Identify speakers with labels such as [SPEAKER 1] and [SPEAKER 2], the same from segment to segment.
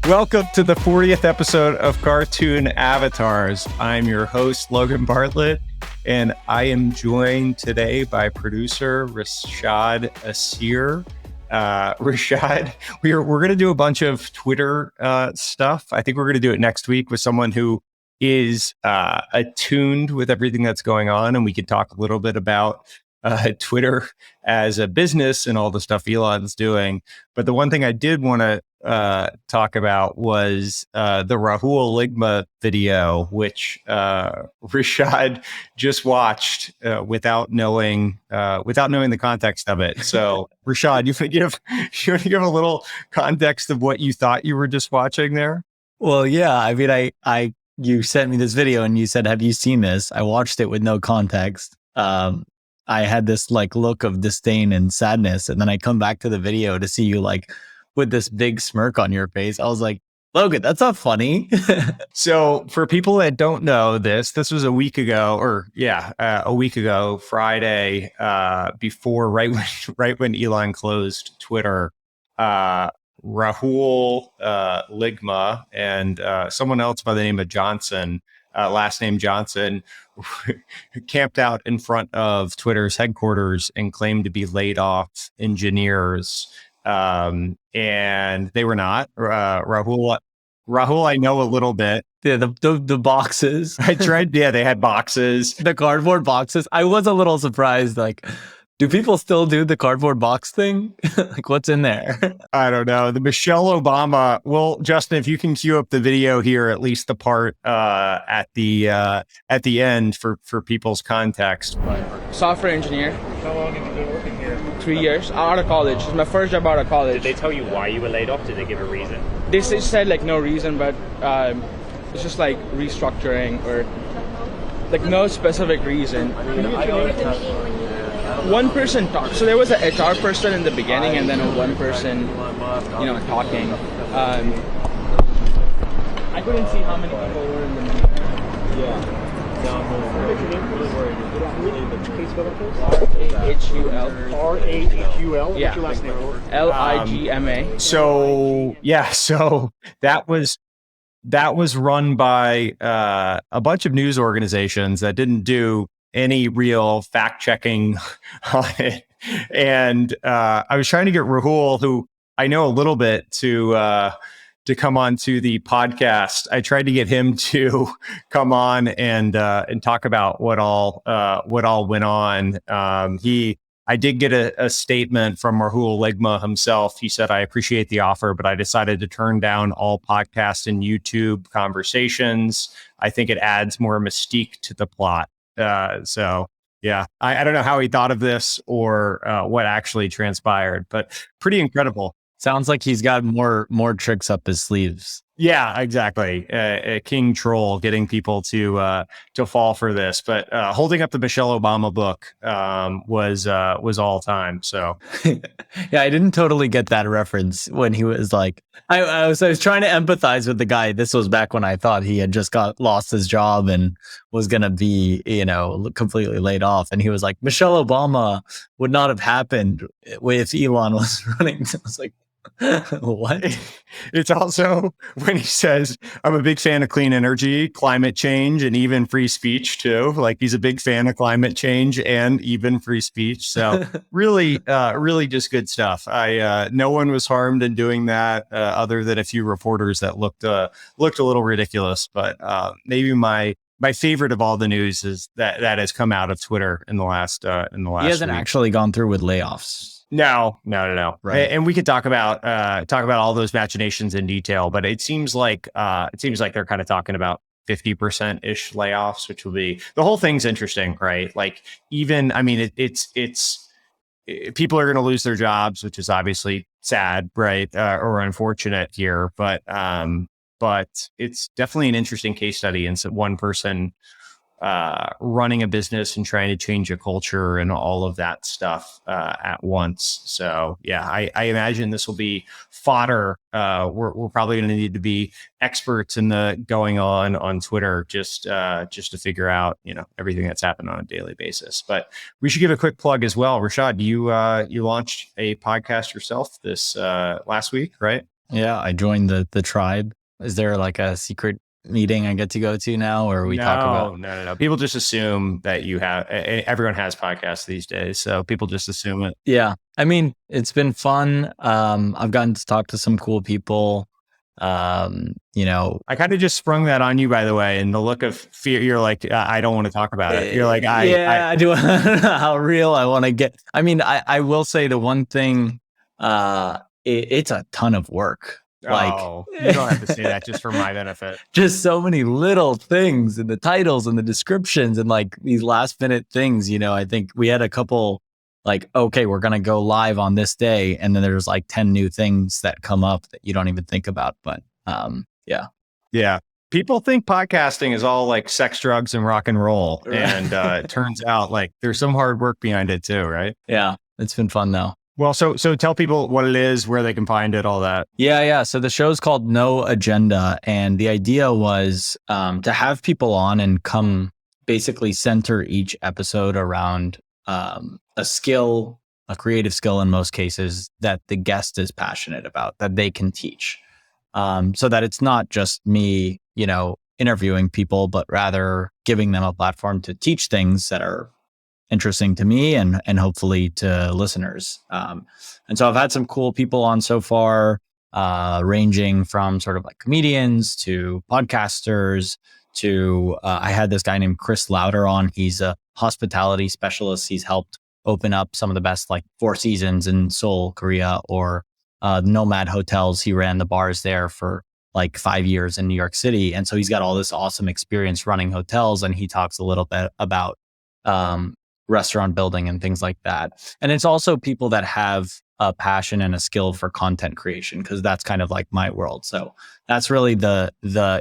[SPEAKER 1] Welcome to the 40th episode of Cartoon Avatars. I'm your host, Logan Bartlett, and I am joined today by producer Rashad Assir. Rashad, we're going to do a bunch of Twitter stuff. I think we're going to do it next week with someone who is attuned with everything that's going on, and we can talk a little bit about Twitter as a business and all the stuff Elon's doing. But the one thing I did want to talk about was the Rahul Ligma video, which Rashad just watched without knowing the context of it. So Rashad, you want to give a little context of what you thought you were just watching there?
[SPEAKER 2] Well, yeah. I mean, you sent me this video and you said, "Have you seen this?" I watched it with no context. I had this look of disdain and sadness, and then I come back to the video to see you with this big smirk on your face. I was like, Logan, that's not funny.
[SPEAKER 1] So for people that don't know this was a week ago, Friday, before right when Elon closed Twitter. Rahul Ligma and someone else by the name of Johnson, last name Johnson, camped out in front of Twitter's headquarters and claimed to be laid off engineers. And they were not. Rahul, I know a little bit.
[SPEAKER 2] Yeah, the boxes.
[SPEAKER 1] I tried. Yeah, they had boxes.
[SPEAKER 2] The cardboard boxes. I was a little surprised. Do people still do the cardboard box thing? What's in there?
[SPEAKER 1] I don't know. The Michelle Obama. Well, Justin, if you can cue up the video here, at least the part at the end for people's context.
[SPEAKER 3] Software engineer.
[SPEAKER 4] How long have you been working here?
[SPEAKER 3] 3 years. Out of college. It's my first job out of college.
[SPEAKER 4] Did they tell you why you were laid off? Did they give a reason?
[SPEAKER 3] They said no reason, but it's just restructuring or no specific reason. One person talked. So there was an HR person in the beginning, and then one person, talking. I couldn't see how many people were in the meeting.
[SPEAKER 4] Yeah.
[SPEAKER 3] Rahul.
[SPEAKER 4] Rahul.
[SPEAKER 3] Yeah.
[SPEAKER 4] What's your last name?
[SPEAKER 3] Ligma.
[SPEAKER 1] So that was run by a bunch of news organizations that didn't do any real fact checking on it. And I was trying to get Rahul, who I know a little bit, to come on to the podcast. I tried to get him to come on and talk about what all went on. I did get a statement from Rahul Ligma himself. He said, "I appreciate the offer, but I decided to turn down all podcast and YouTube conversations. I think it adds more mystique to the plot." So yeah, I don't know how he thought of this or what actually transpired, but pretty incredible.
[SPEAKER 2] Sounds like he's got more tricks up his sleeves.
[SPEAKER 1] Yeah, exactly. A king troll getting people to fall for this, but holding up the Michelle Obama book was all time. So
[SPEAKER 2] yeah, I didn't totally get that reference when he was I was trying to empathize with the guy. This was back when I thought he had just lost his job and was going to be, completely laid off. And he was like, Michelle Obama would not have happened if Elon was running. I was like, what?
[SPEAKER 1] It's also when he says, "I'm a big fan of clean energy, climate change, and even free speech too." He's a big fan of climate change and even free speech. So really just good stuff. No one was harmed in doing that, other than a few reporters that looked a little ridiculous. But maybe my favorite of all the news is that has come out of Twitter in the last
[SPEAKER 2] He hasn't
[SPEAKER 1] week.
[SPEAKER 2] actually gone through with layoffs.
[SPEAKER 1] No.
[SPEAKER 2] Right.
[SPEAKER 1] And we could talk about all those machinations in detail, but it seems like they're kind of talking about 50% ish layoffs, which will be, the whole thing's interesting, right? It's people are going to lose their jobs, which is obviously sad, right? Or unfortunate here, but it's definitely an interesting case study. And so one person running a business and trying to change a culture and all of that stuff at once. So yeah, I imagine this will be fodder. We're probably going to need to be experts in the going on Twitter just to figure out everything that's happened on a daily basis. But we should give a quick plug as well. Rashad, you launched a podcast yourself this last week, right?
[SPEAKER 2] Yeah, I joined the tribe. Is there like a secret meeting I get to go to now, or we talk about?
[SPEAKER 1] No. People just assume that you have. Everyone has podcasts these days, so people just assume it.
[SPEAKER 2] Yeah, I mean, it's been fun. I've gotten to talk to some cool people.
[SPEAKER 1] I kind of just sprung that on you, by the way, and the look of fear. You're like, I don't want to talk about it. You're like,
[SPEAKER 2] I do. How real I want to get. I mean, I will say the one thing. It's a ton of work. Like,
[SPEAKER 1] you don't have to say that just for my benefit.
[SPEAKER 2] Just so many little things in the titles and the descriptions and like these last minute things. I think we had a couple like, okay, we're going to go live on this day. And then there's like 10 new things that come up that you don't even think about. But yeah.
[SPEAKER 1] Yeah. People think podcasting is all like sex, drugs, and rock and roll.
[SPEAKER 2] Right.
[SPEAKER 1] And it turns out like there's some hard work behind it too, right?
[SPEAKER 2] Yeah. It's been fun though.
[SPEAKER 1] Well, so tell people what it is, where they can find it, all that.
[SPEAKER 2] Yeah. So the show's called No Agenda. And the idea was to have people on and come basically center each episode around a skill, a creative skill in most cases that the guest is passionate about, that they can teach. So that it's not just me, interviewing people, but rather giving them a platform to teach things that are interesting to me and hopefully to listeners. And so I've had some cool people on so far, ranging from sort of like comedians to podcasters to I had this guy named Chris Lauder on. He's a hospitality specialist. He's helped open up some of the best like Four Seasons in Seoul, Korea, or Nomad Hotels. He ran the bars there for like 5 years in New York City. And so he's got all this awesome experience running hotels. And he talks a little bit about restaurant building and things like that. And it's also people that have a passion and a skill for content creation, because that's kind of like my world. So that's really the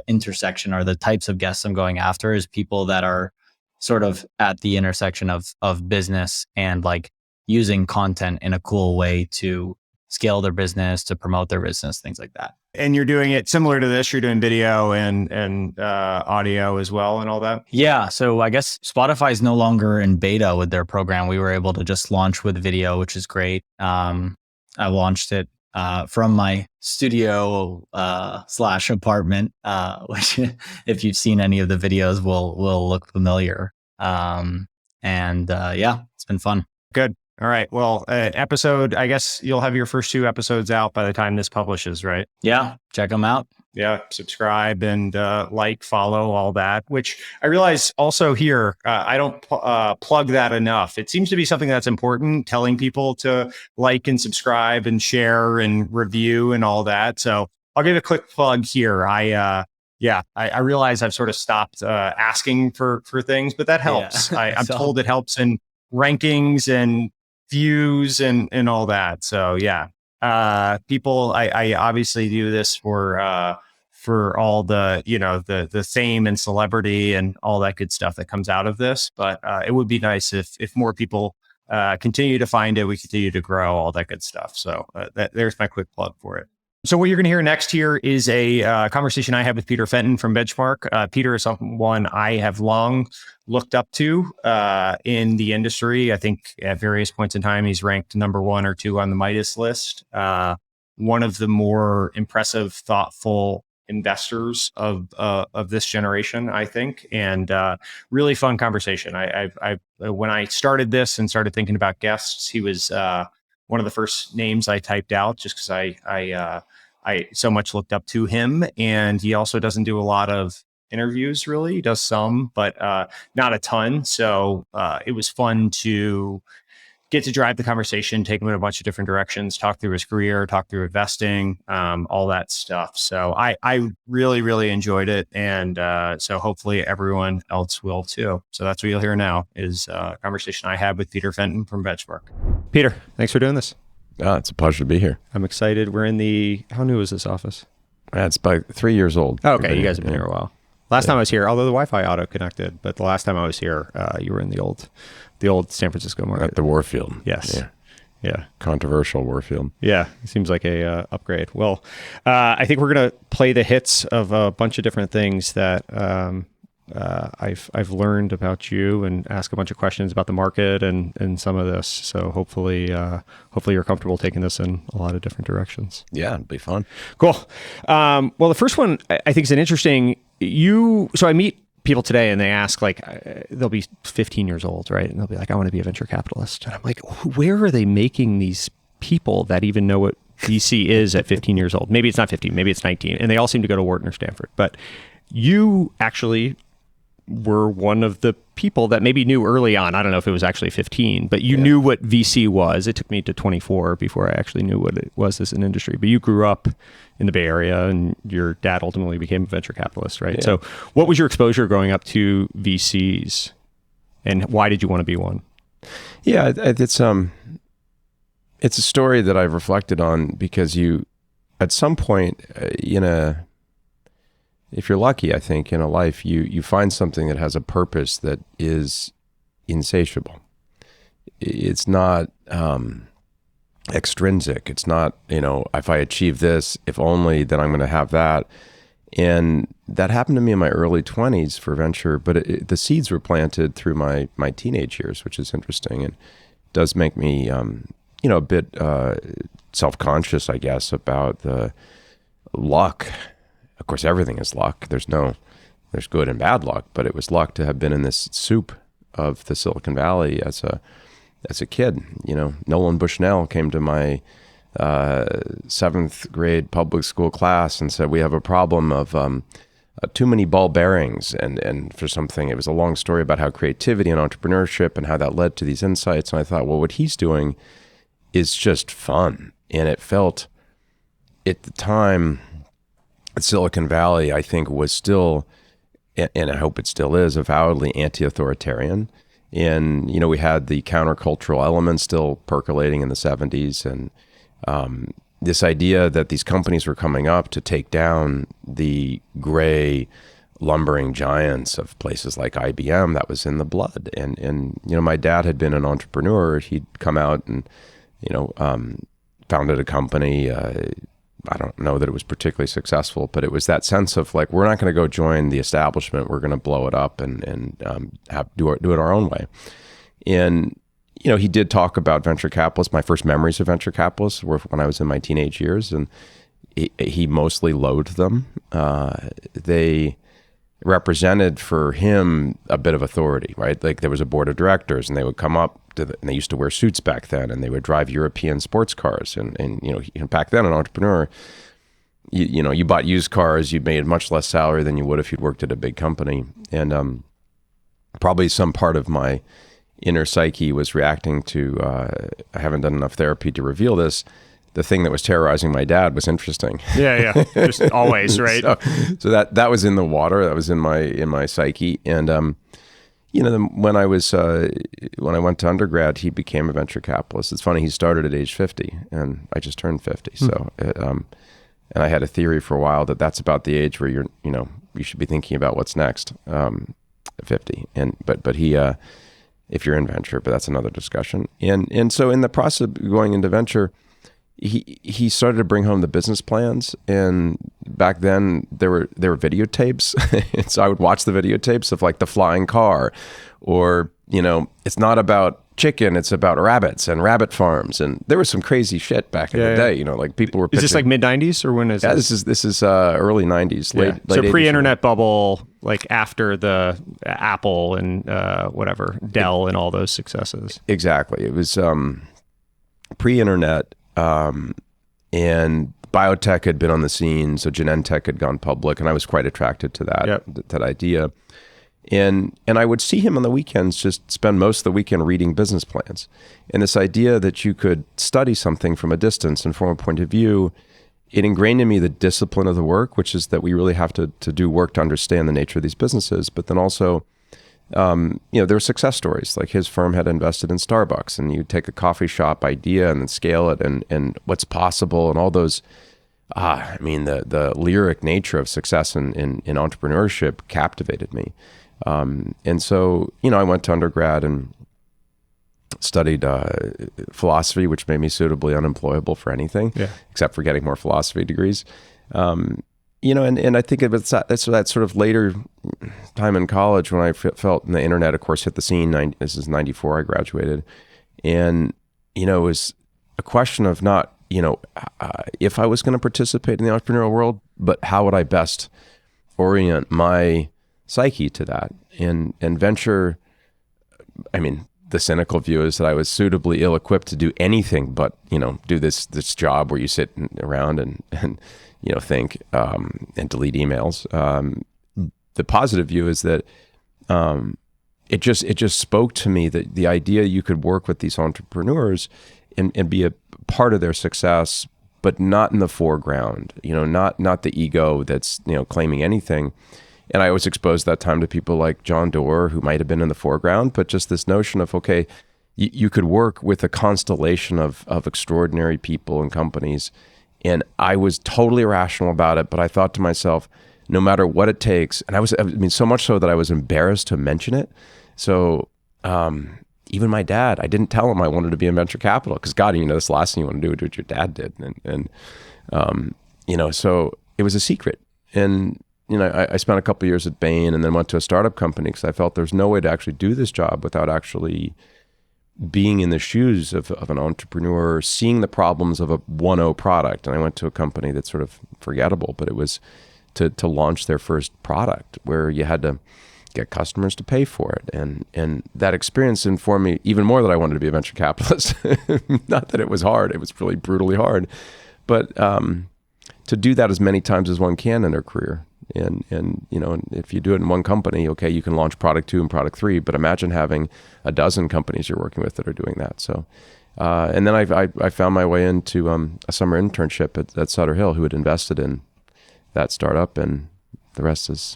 [SPEAKER 2] intersection, or the types of guests I'm going after, is people that are sort of at the intersection of business and like using content in a cool way to scale their business, to promote their business, things like that.
[SPEAKER 1] And you're doing it similar to this. You're doing video and audio as well and all that.
[SPEAKER 2] Yeah. So I guess Spotify's no longer in beta with their program. We were able to just launch with video, which is great. I launched it from my studio / apartment, which if you've seen any of the videos will look familiar. Yeah, it's been fun.
[SPEAKER 1] Good. All right. Well, episode, I guess you'll have your first 2 episodes out by the time this publishes, right?
[SPEAKER 2] Yeah. Check them out.
[SPEAKER 1] Yeah. Subscribe and like, follow, all that, which I realize also here, I don't plug that enough. It seems to be something that's important, telling people to like and subscribe and share and review and all that. So I'll give a quick plug here. I realize I've sort of stopped asking for things, but that helps. Yeah. I'm told it helps in rankings and views and all that. So yeah, people, I obviously do this for all the, the fame and celebrity and all that good stuff that comes out of this. But it would be nice if more people continue to find it, we continue to grow, all that good stuff. So there's my quick plug for it. So what you're going to hear next here is a conversation I had with Peter Fenton from Benchmark. Peter is someone I have long looked up to in the industry. I think at various points in time, he's ranked number 1 or 2 on the Midas list. One of the more impressive, thoughtful investors of this generation, I think, and really fun conversation. I when I started this and started thinking about guests, he was one of the first names I typed out, just because I so much looked up to him. And he also doesn't do a lot of interviews, really. He does some, but not a ton. So it was fun to get to drive the conversation, take him in a bunch of different directions, talk through his career, talk through investing, all that stuff. So I really, really enjoyed it. And so hopefully everyone else will too. So that's what you'll hear now is a conversation I had with Peter Fenton from Benchmark. Peter, thanks for doing this.
[SPEAKER 5] It's a pleasure to be here.
[SPEAKER 1] I'm excited. We're in how new is this office?
[SPEAKER 5] It's about 3 years old.
[SPEAKER 1] Oh, okay. You guys have been here a while. Last time I was here, although the Wi-Fi auto-connected, but the last time I was here, you were in the old San Francisco market.
[SPEAKER 5] At the Warfield.
[SPEAKER 1] Yes. Yeah.
[SPEAKER 5] Controversial Warfield.
[SPEAKER 1] Yeah. It seems like a upgrade. Well, I think we're going to play the hits of a bunch of different things that
[SPEAKER 6] I've learned about you and asked a bunch of questions about the market and some of this. So hopefully you're comfortable taking this in a lot of different directions.
[SPEAKER 5] Yeah, it'd be fun.
[SPEAKER 6] Cool. Well, the first one I think is an interesting. So I meet people today and they ask, like, they'll be 15 years old, right? And they'll be like, I want to be a venture capitalist. And I'm like, where are they making these people that even know what VC is at 15 years old? Maybe it's not 15, maybe it's 19. And they all seem to go to Wharton or Stanford. But you actually were one of the people that maybe knew early on. I don't know if it was actually 15, but you knew what VC was. It took me to 24 before I actually knew what it was as an industry. But you grew up in the Bay Area and your dad ultimately became a venture capitalist, right? Yeah. So what was your exposure growing up to VCs and why did you want to be one?
[SPEAKER 5] Yeah, it's a story that I've reflected on because you, at some point if you're lucky, I think, in a life, you find something that has a purpose that is insatiable. It's not extrinsic. It's not, if I achieve this, if only, then I'm going to have that. And that happened to me in my early 20s for venture, but the seeds were planted through my teenage years, which is interesting and does make me, a bit self-conscious, I guess, about the luck. Of course, everything is luck. There's good and bad luck, but it was luck to have been in this soup of the Silicon Valley as a kid. Nolan Bushnell came to my 7th grade public school class and said, we have a problem of too many ball bearings. And for something, it was a long story about how creativity and entrepreneurship and how that led to these insights. And I thought, well, what he's doing is just fun. And it felt, at the time, Silicon Valley, I think, was still, and I hope it still is, avowedly anti-authoritarian. And, we had the countercultural element still percolating in the 70s. And this idea that these companies were coming up to take down the gray lumbering giants of places like IBM, that was in the blood. And my dad had been an entrepreneur. He'd come out and, founded a company. I don't know that it was particularly successful, but it was that sense of like, we're not going to go join the establishment. We're going to blow it up and do it our own way. And, he did talk about venture capitalists. My first memories of venture capitalists were when I was in my teenage years, and he mostly loathed them. They represented for him a bit of authority, right? Like there was a board of directors and they would come up and they used to wear suits back then and they would drive European sports cars. And back then an entrepreneur, you bought used cars, you made much less salary than you would if you'd worked at a big company. And probably some part of my inner psyche was reacting to, I haven't done enough therapy to reveal this. The thing that was terrorizing my dad was interesting.
[SPEAKER 6] Yeah. Just always, right?
[SPEAKER 5] So that was in the water. That was in my psyche. And when I went to undergrad, he became a venture capitalist. It's funny. He started at age 50, and I just turned 50. So, and I had a theory for a while that that's about the age where you should be thinking about what's next. 50, but he, if you're in venture, but that's another discussion. And so in the process of going into venture, he started to bring home the business plans, and back then there were videotapes, and so I would watch the videotapes of like the flying car, or it's not about chicken, it's about rabbits and rabbit farms, and there was some crazy shit back in the day. Like people were pitching.
[SPEAKER 6] Is this like mid 90s or when is this?
[SPEAKER 5] This is early 90s, late
[SPEAKER 6] so
[SPEAKER 5] 80s.
[SPEAKER 6] Pre-internet bubble, like after the Apple and whatever Dell and all those successes.
[SPEAKER 5] Exactly, it was pre-internet. And biotech had been on the scene, so Genentech had gone public, and I was quite attracted to that idea. And I would see him on the weekends, just spend most of the weekend reading business plans. And this idea that you could study something from a distance and from a point of view, it ingrained in me the discipline of the work, which is that we really have to do work to understand the nature of these businesses, but then also there were success stories. Like his firm had invested in Starbucks, and you take a coffee shop idea and then scale it and what's possible and all those. The lyric nature of success in entrepreneurship captivated me. And so, I went to undergrad and studied philosophy, which made me suitably unemployable for anything, except for getting more philosophy degrees. and I think it's that sort of later time in college when I felt, and the internet, of course, hit the scene. This is 94, I graduated. And, it was a question of not, if I was going to participate in the entrepreneurial world, but how would I best orient my psyche to that? And venture, the cynical view is that I was suitably ill-equipped to do anything but, do this job where you sit around and think and delete emails. The positive view is that it just spoke to me that the idea you could work with these entrepreneurs and be a part of their success, but not in the foreground, not the ego that's, claiming anything. And I was exposed that time to people like John Doerr, who might have been in the foreground, but just this notion of, okay, you could work with a constellation of extraordinary people and companies. And I was totally irrational about it, but I thought to myself, no matter what it takes, and so much so that I was embarrassed to mention it. So even my dad, I didn't tell him I wanted to be in venture capital because God, that's the last thing you want to do what your dad did. So it was a secret. And, I spent a couple of years at Bain and then went to a startup company because I felt there's no way to actually do this job without actually being in the shoes of an entrepreneur, seeing the problems of a 1.0 product. And I went to a company that's sort of forgettable, but it was to launch their first product where you had to get customers to pay for it. And that experience informed me even more that I wanted to be a venture capitalist. Not that it was hard. It was really brutally hard. But to do that as many times as one can in their career. And if you do it in one company, okay, you can launch product 2 and product 3, but imagine having a dozen companies you're working with that are doing that. So, and then I found my way into a summer internship at Sutter Hill, who had invested in that startup, and the rest is,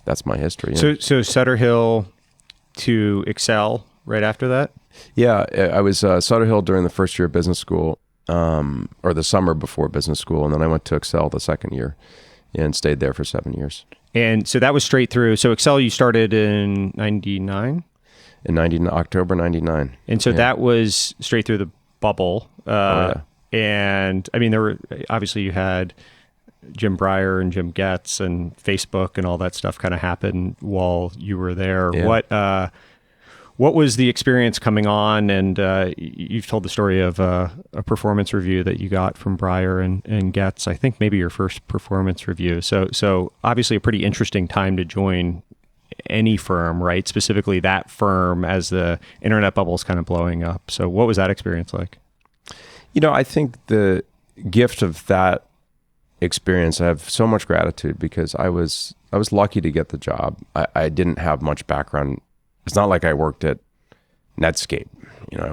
[SPEAKER 5] that's my history.
[SPEAKER 6] So Sutter Hill to Excel right after that?
[SPEAKER 5] Yeah, I was Sutter Hill during the first year of business school, or the summer before business school, and then I went to Excel the second year and stayed there for 7 years.
[SPEAKER 6] And so that was straight through. So Excel, you started in 99?
[SPEAKER 5] In October 99.
[SPEAKER 6] And so that was straight through the bubble. And there were, obviously you had Jim Breyer and Jim Getz and Facebook and all that stuff kind of happened while you were there. Yeah. What was the experience coming on? And you've told the story of a performance review that you got from Breyer and Getz. I think maybe your first performance review. So obviously a pretty interesting time to join any firm, right? Specifically that firm as the internet bubble is kind of blowing up. So what was that experience like?
[SPEAKER 5] I think the gift of that experience, I have so much gratitude because I was lucky to get the job. I didn't have much background. It's not like I worked at Netscape.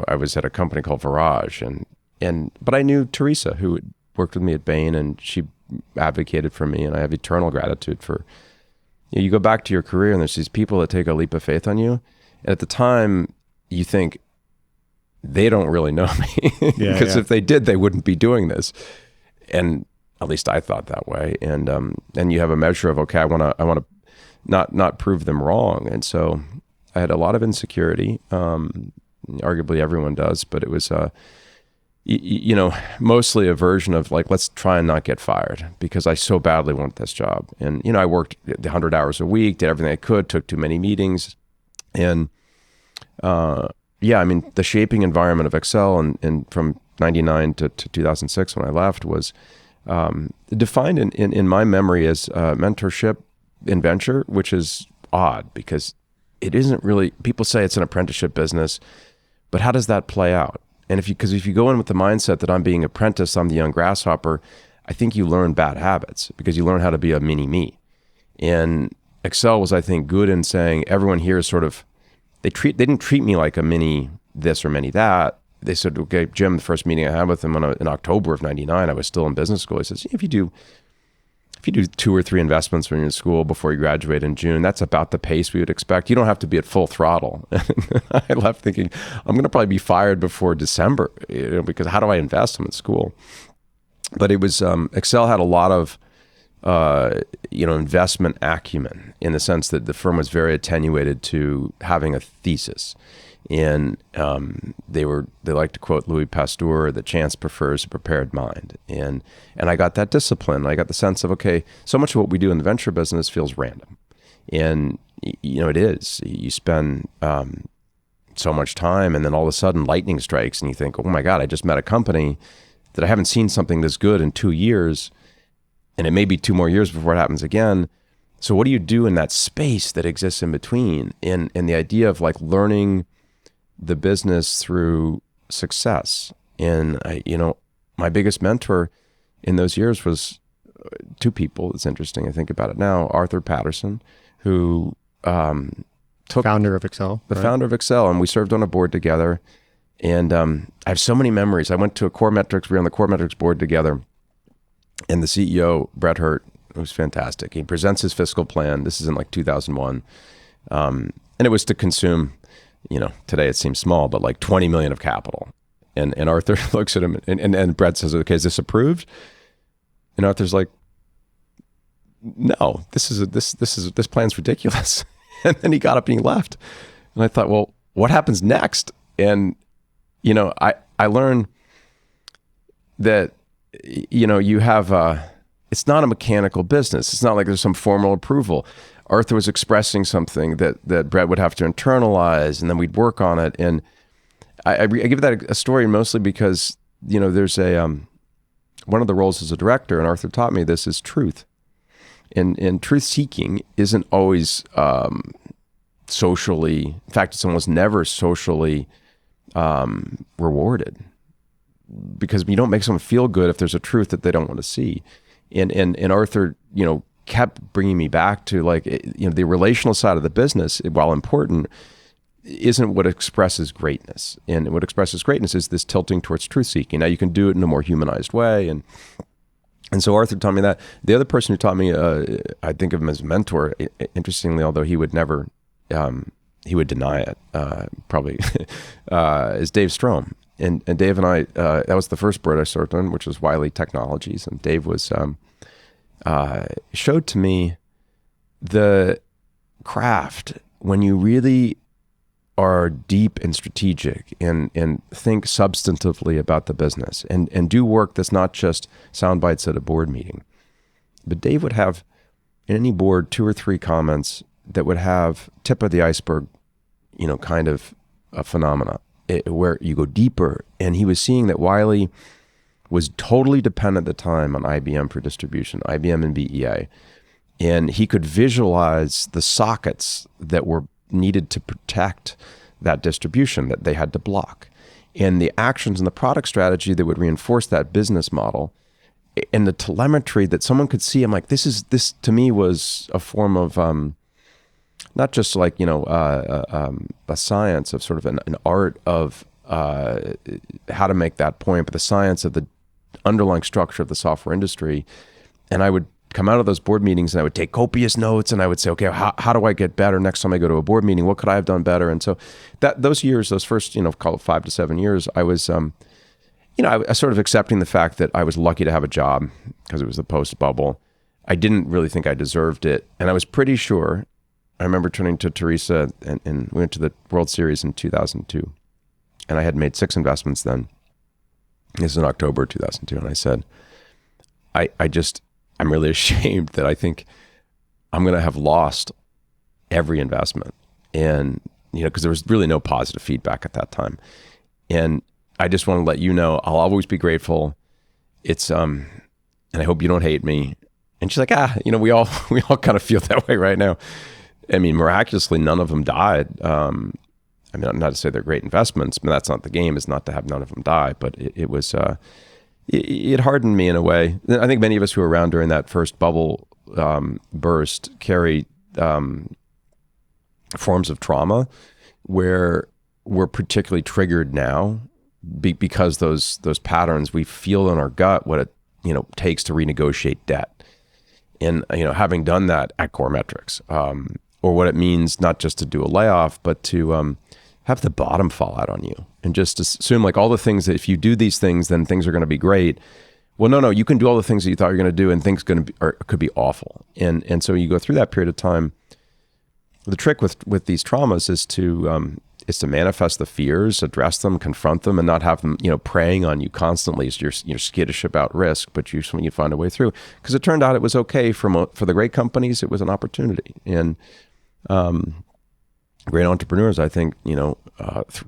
[SPEAKER 5] I was at a company called Virage, but I knew Teresa, who worked with me at Bain, and she advocated for me, and I have eternal gratitude for. You go back to your career, and there's these people that take a leap of faith on you, and at the time, you think they don't really know me because if they did, they wouldn't be doing this, and at least I thought that way. And you have a measure of, okay, I want to not prove them wrong, and so I had a lot of insecurity. Arguably everyone does, but it was, mostly a version of like, let's try and not get fired because I so badly want this job. And, I worked 100 hours a week, did everything I could, took too many meetings. And, the shaping environment of Excel and from 99 to 2006 when I left was defined in my memory as mentorship in venture, which is odd because it isn't really, people say it's an apprenticeship business, but how does that play out? And if you go in with the mindset that I'm being apprenticed, I'm the young grasshopper, I think you learn bad habits because you learn how to be a mini me. And Excel was, I think, good in saying everyone here is sort of, they didn't treat me like a mini this or mini that. They said, okay, Jim, the first meeting I had with him in October of 99, I was still in business school. He says, if you do 2 or 3 investments when you're in school before you graduate in June, that's about the pace we would expect. You don't have to be at full throttle. I left thinking, I'm going to probably be fired before December, because how do I invest? I'm in school. But it was, Excel had a lot of, investment acumen in the sense that the firm was very attenuated to having a thesis. And they like to quote Louis Pasteur, "The chance prefers a prepared mind." And I got that discipline. I got the sense of, okay, so much of what we do in the venture business feels random. And, it is. You spend so much time, and then all of a sudden lightning strikes and you think, oh my God, I just met a company that I haven't seen something this good in 2 years. And it may be 2 more years before it happens again. So what do you do in that space that exists in between? And the idea of like learning the business through success. And my biggest mentor in those years was 2 people. It's interesting. I think about it now. Arthur Patterson, who
[SPEAKER 6] founder of Excel,
[SPEAKER 5] founder of Excel, and we served on a board together. And I have so many memories. I went to a Core Metrics. We were on the Core Metrics board together, and the CEO, Brett Hurt, was fantastic. He presents his fiscal plan. This is in like 2001, and it was to consume, today it seems small, but like 20 million of capital. And Arthur looks at him, and Brett says, "Okay, is this approved?" And Arthur's like, "No, this plan's ridiculous." And then he got up and he left. And I thought, well, what happens next? And, I learned that, you have, it's not a mechanical business. It's not like there's some formal approval. Arthur was expressing something that Brett would have to internalize, and then we'd work on it. And I give that a story mostly because, there's one of the roles as a director, and Arthur taught me this, is truth. And truth seeking isn't always socially, in fact, it's almost never socially rewarded, because you don't make someone feel good if there's a truth that they don't want to see. And Arthur, kept bringing me back to like, the relational side of the business, while important, isn't what expresses greatness. And what expresses greatness is this tilting towards truth seeking. Now you can do it in a more humanized way. And so Arthur taught me that. The other person who taught me, I think of him as a mentor, interestingly, although he would never, he would deny it, probably, is Dave Strom. And Dave and I, that was the first board I served on, which was Wiley Technologies. And Dave was, showed to me the craft when you really are deep and strategic and think substantively about the business and do work that's not just sound bites at a board meeting. But Dave would have in any board 2 or 3 comments that would have tip of the iceberg, kind of a phenomena where you go deeper. And he was seeing that Wiley was totally dependent at the time on IBM for distribution, IBM and BEA. And he could visualize the sockets that were needed to protect that distribution that they had to block, and the actions and the product strategy that would reinforce that business model, and the telemetry that someone could see. I'm like, this to me was a form of not just like a science of sort of an art of how to make that point, but the science of the underlying structure of the software industry. And I would come out of those board meetings and I would take copious notes, and I would say, okay, how do I get better next time I go to a board meeting? What could I have done better? And so those years, those first, call it 5 to 7 years, I was, I was sort of accepting the fact that I was lucky to have a job because it was the post bubble. I didn't really think I deserved it. And I was pretty sure, I remember turning to Teresa and we went to the World Series in 2002. And I had made 6 investments then. This is in October 2002. And I said, I'm really ashamed that I think I'm going to have lost every investment. And, because there was really no positive feedback at that time. And I just want to let you know, I'll always be grateful. It's, and I hope you don't hate me. And she's like, we all kind of feel that way right now. I mean, miraculously, none of them died. Not to say they're great investments, but that's not the game, is not to have none of them die. But it was, it hardened me in a way. I think many of us who were around during that first bubble burst carry forms of trauma where we're particularly triggered now because those patterns, we feel in our gut what it takes to renegotiate debt. And having done that at Core Metrics, or what it means not just to do a layoff, but to have the bottom fall out on you and just assume like all the things that if you do these things, then things are going to be great. Well, no, you can do all the things that you thought you were going to do, and things could be awful. And so you go through that period of time. The trick with these traumas is is to manifest the fears, address them, confront them, and not have them, preying on you constantly as you're skittish about risk, but you find a way through. Because it turned out it was okay for the great companies. It was an opportunity, and great entrepreneurs, I think,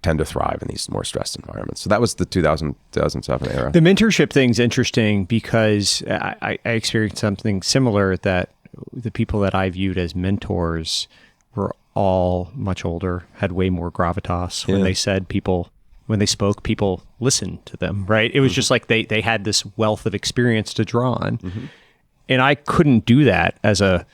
[SPEAKER 5] tend to thrive in these more stressed environments. So that was the 2007 era.
[SPEAKER 6] The mentorship thing's interesting because I experienced something similar, that the people that I viewed as mentors were all much older, had way more gravitas. When they spoke, people listened to them, right? It was just like they had this wealth of experience to draw on. And I couldn't do that as a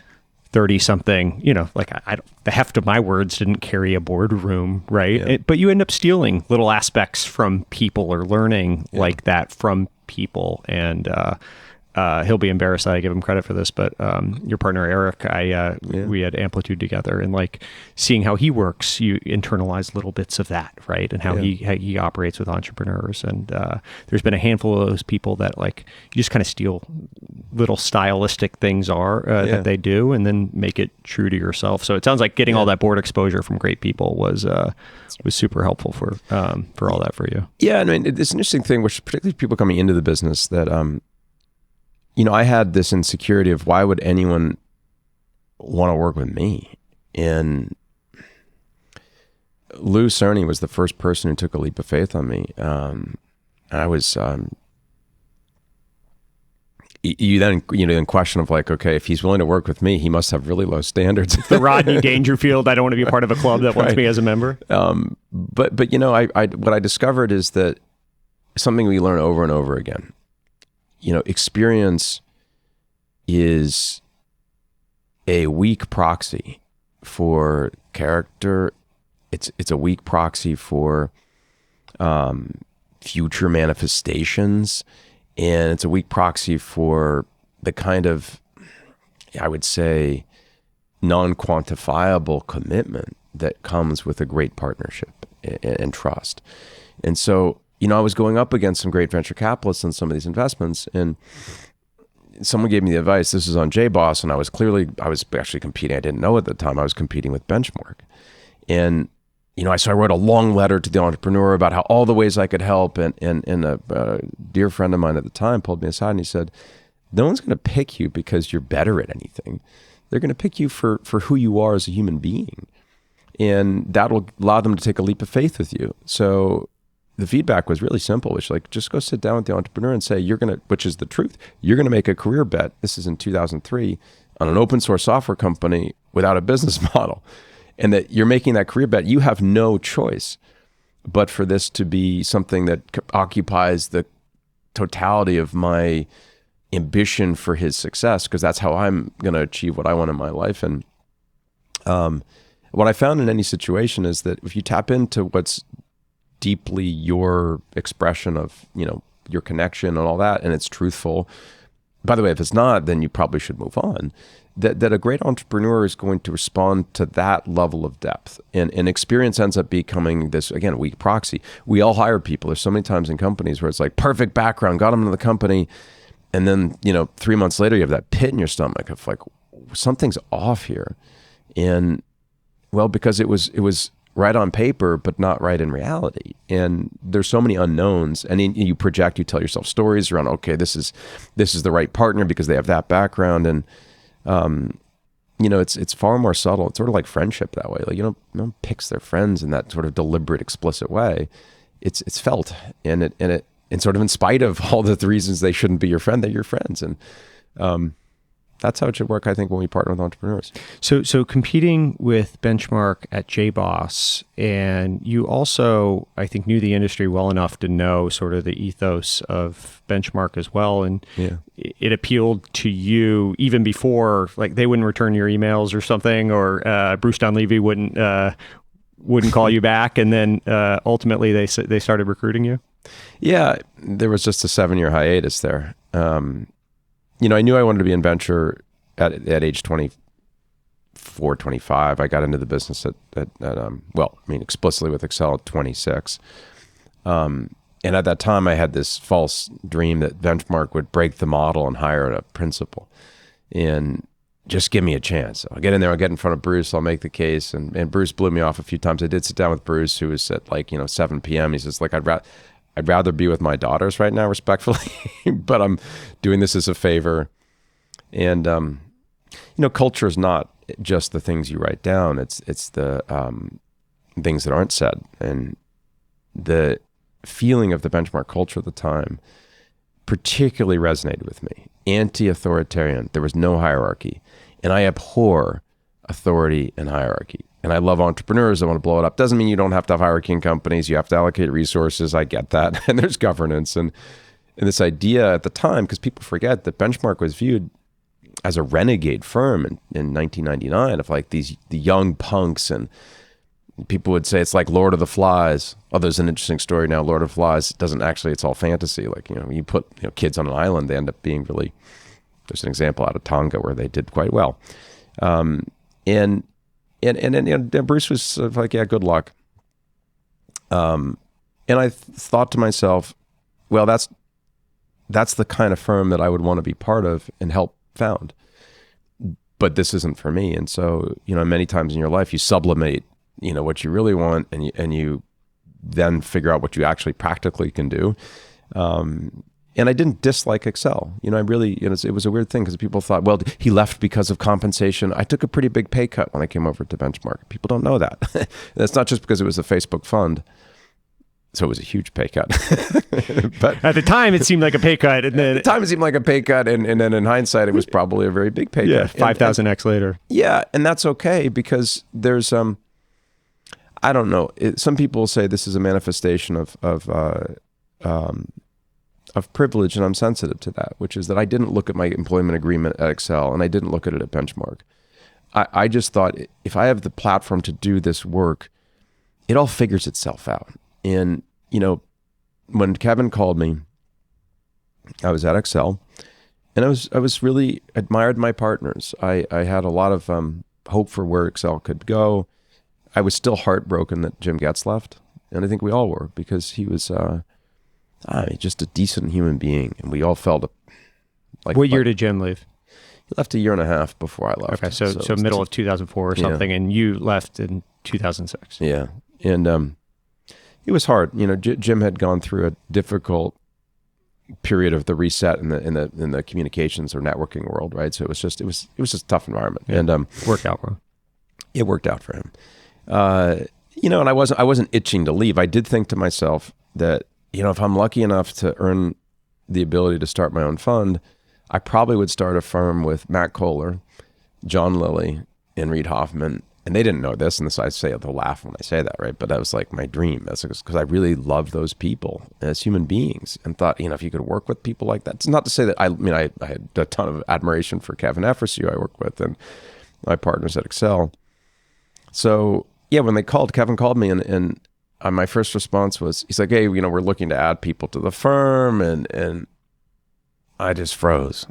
[SPEAKER 6] 30-something, the heft of my words didn't carry a boardroom, right?
[SPEAKER 5] Yeah.
[SPEAKER 6] But you end up stealing little aspects from people or learning like that from people. And he'll be embarrassed that I give him credit for this, but your partner, Eric, we had Amplitude together, and like seeing how he works, you internalize little bits of that, right? And how he operates with entrepreneurs. And there's been a handful of those people that like, you just kind of steal little stylistic things that they do, and then make it true to yourself. So it sounds like getting all that board exposure from great people was super helpful for all that for you.
[SPEAKER 5] Yeah, I mean, it's an interesting thing, which particularly people coming into the business, that I had this insecurity of why would anyone want to work with me? And Lou Cerny was the first person who took a leap of faith on me. I was, you then, in question of like, okay, if he's willing to work with me, he must have really low standards.
[SPEAKER 6] The Rodney Dangerfield, I don't want to be a part of a club that wants me as a member.
[SPEAKER 5] But what I discovered is that something we learn over and over again. Experience is a weak proxy for character. It's a weak proxy for future manifestations, and it's a weak proxy for the kind of, I would say, non-quantifiable commitment that comes with a great partnership and trust. And so, I was going up against some great venture capitalists on some of these investments, and someone gave me the advice. This is on JBoss, and I was actually competing. I didn't know at the time I was competing with Benchmark. And, so I wrote a long letter to the entrepreneur about how all the ways I could help. And a dear friend of mine at the time pulled me aside and he said, no one's going to pick you because you're better at anything. They're going to pick you for who you are as a human being. And that'll allow them to take a leap of faith with you. So the feedback was really simple, which like, just go sit down with the entrepreneur and say, which is the truth, you're going to make a career bet. This is in 2003 on an open source software company without a business model. And that you're making that career bet. You have no choice but for this to be something that occupies the totality of my ambition for his success, because that's how I'm going to achieve what I want in my life. And what I found in any situation is that if you tap into what's deeply your expression of, your connection and all that, and it's truthful. By the way, if it's not, then you probably should move on. That a great entrepreneur is going to respond to that level of depth. And experience ends up becoming this, again, weak proxy. We all hire people. There's so many times in companies where it's like perfect background, got them into the company. And then, 3 months later, you have that pit in your stomach of like, something's off here. And well, because it was right on paper, but not right in reality. And there's so many unknowns. And you project, you tell yourself stories around, okay, this is the right partner because they have that background. And, it's far more subtle. It's sort of like friendship that way. Like, no one picks their friends in that sort of deliberate, explicit way. It's felt. And sort of in spite of all the reasons they shouldn't be your friend, they're your friends. And, that's how it should work, I think, when we partner with entrepreneurs.
[SPEAKER 6] So competing with Benchmark at JBoss, and you also, I think, knew the industry well enough to know sort of the ethos of Benchmark as well. And it appealed to you even before, like, they wouldn't return your emails or something, or Bruce Donlevy wouldn't call you back. And then ultimately they started recruiting you?
[SPEAKER 5] Yeah, there was just a 7-year hiatus there. I knew I wanted to be in venture at age 24, 25. I got into the business explicitly with Excel at 26. And at that time, I had this false dream that Benchmark would break the model and hire a principal. And just give me a chance. I'll get in there, I'll get in front of Bruce, I'll make the case. And Bruce blew me off a few times. I did sit down with Bruce, who was at like, 7 p.m. He says, like, I'd rather be with my daughters right now, respectfully, but I'm doing this as a favor. And, culture is not just the things you write down. It's the things that aren't said. And the feeling of the Benchmark culture at the time particularly resonated with me. Anti-authoritarian. There was no hierarchy. And I abhor authority and hierarchy. And I love entrepreneurs. I want to blow it up. Doesn't mean you don't have to have hierarchy in companies. You have to allocate resources. I get that. And there's governance. And this idea at the time, because people forget that Benchmark was viewed as a renegade firm in 1999 of like the young punks, and people would say it's like Lord of the Flies. Oh, there's an interesting story now. Lord of the Flies doesn't actually, it's all fantasy. Like, you put kids on an island, they end up being really, there's an example out of Tonga where they did quite well. And Bruce was sort of like, yeah, good luck. And I thought to myself, well, that's the kind of firm that I would want to be part of and help found. But this isn't for me. And so, many times in your life, you sublimate, what you really want, and you then figure out what you actually practically can do. And I didn't dislike Excel. I really, it was a weird thing because people thought, well, he left because of compensation. I took a pretty big pay cut when I came over to Benchmark. People don't know that. That's not just because it was a Facebook fund. So it was a huge pay cut. But
[SPEAKER 6] at the time, it seemed like a pay cut. And then
[SPEAKER 5] at the time, it seemed like a pay cut. And then in hindsight, it was probably a very big pay cut.
[SPEAKER 6] 5,000x later.
[SPEAKER 5] Yeah. And that's okay because there's, I don't know. Some people say this is a manifestation of privilege, and I'm sensitive to that, which is that I didn't look at my employment agreement at Excel and I didn't look at it at Benchmark. I just thought, if I have the platform to do this work, it all figures itself out. And, when Kevin called me, I was at Excel, and I was really admired my partners. I had a lot of hope for where Excel could go. I was still heartbroken that Jim Getz left, and I think we all were, because he was just a decent human being, and we all felt like.
[SPEAKER 6] What year did Jim leave?
[SPEAKER 5] He left a year and a half before I left.
[SPEAKER 6] Okay, so middle of 2004 or something, and you left in 2006.
[SPEAKER 5] Yeah, and it was hard. Jim had gone through a difficult period of the reset in the communications or networking world, right? So it was just a tough environment, and
[SPEAKER 6] worked out well.
[SPEAKER 5] It worked out for him. And I wasn't itching to leave. I did think to myself that, if I'm lucky enough to earn the ability to start my own fund, I probably would start a firm with Matt Kohler, John Lilly, and Reid Hoffman. And they didn't know this, and this I say, they'll laugh when I say that, right? But that was like my dream. That's because I really loved those people as human beings, and thought, if you could work with people like that. It's not to say that I had a ton of admiration for Kevin Effersey, I worked with, and my partners at Excel. So yeah, when Kevin called me, and my first response was, he's like, hey, we're looking to add people to the firm, and I just froze,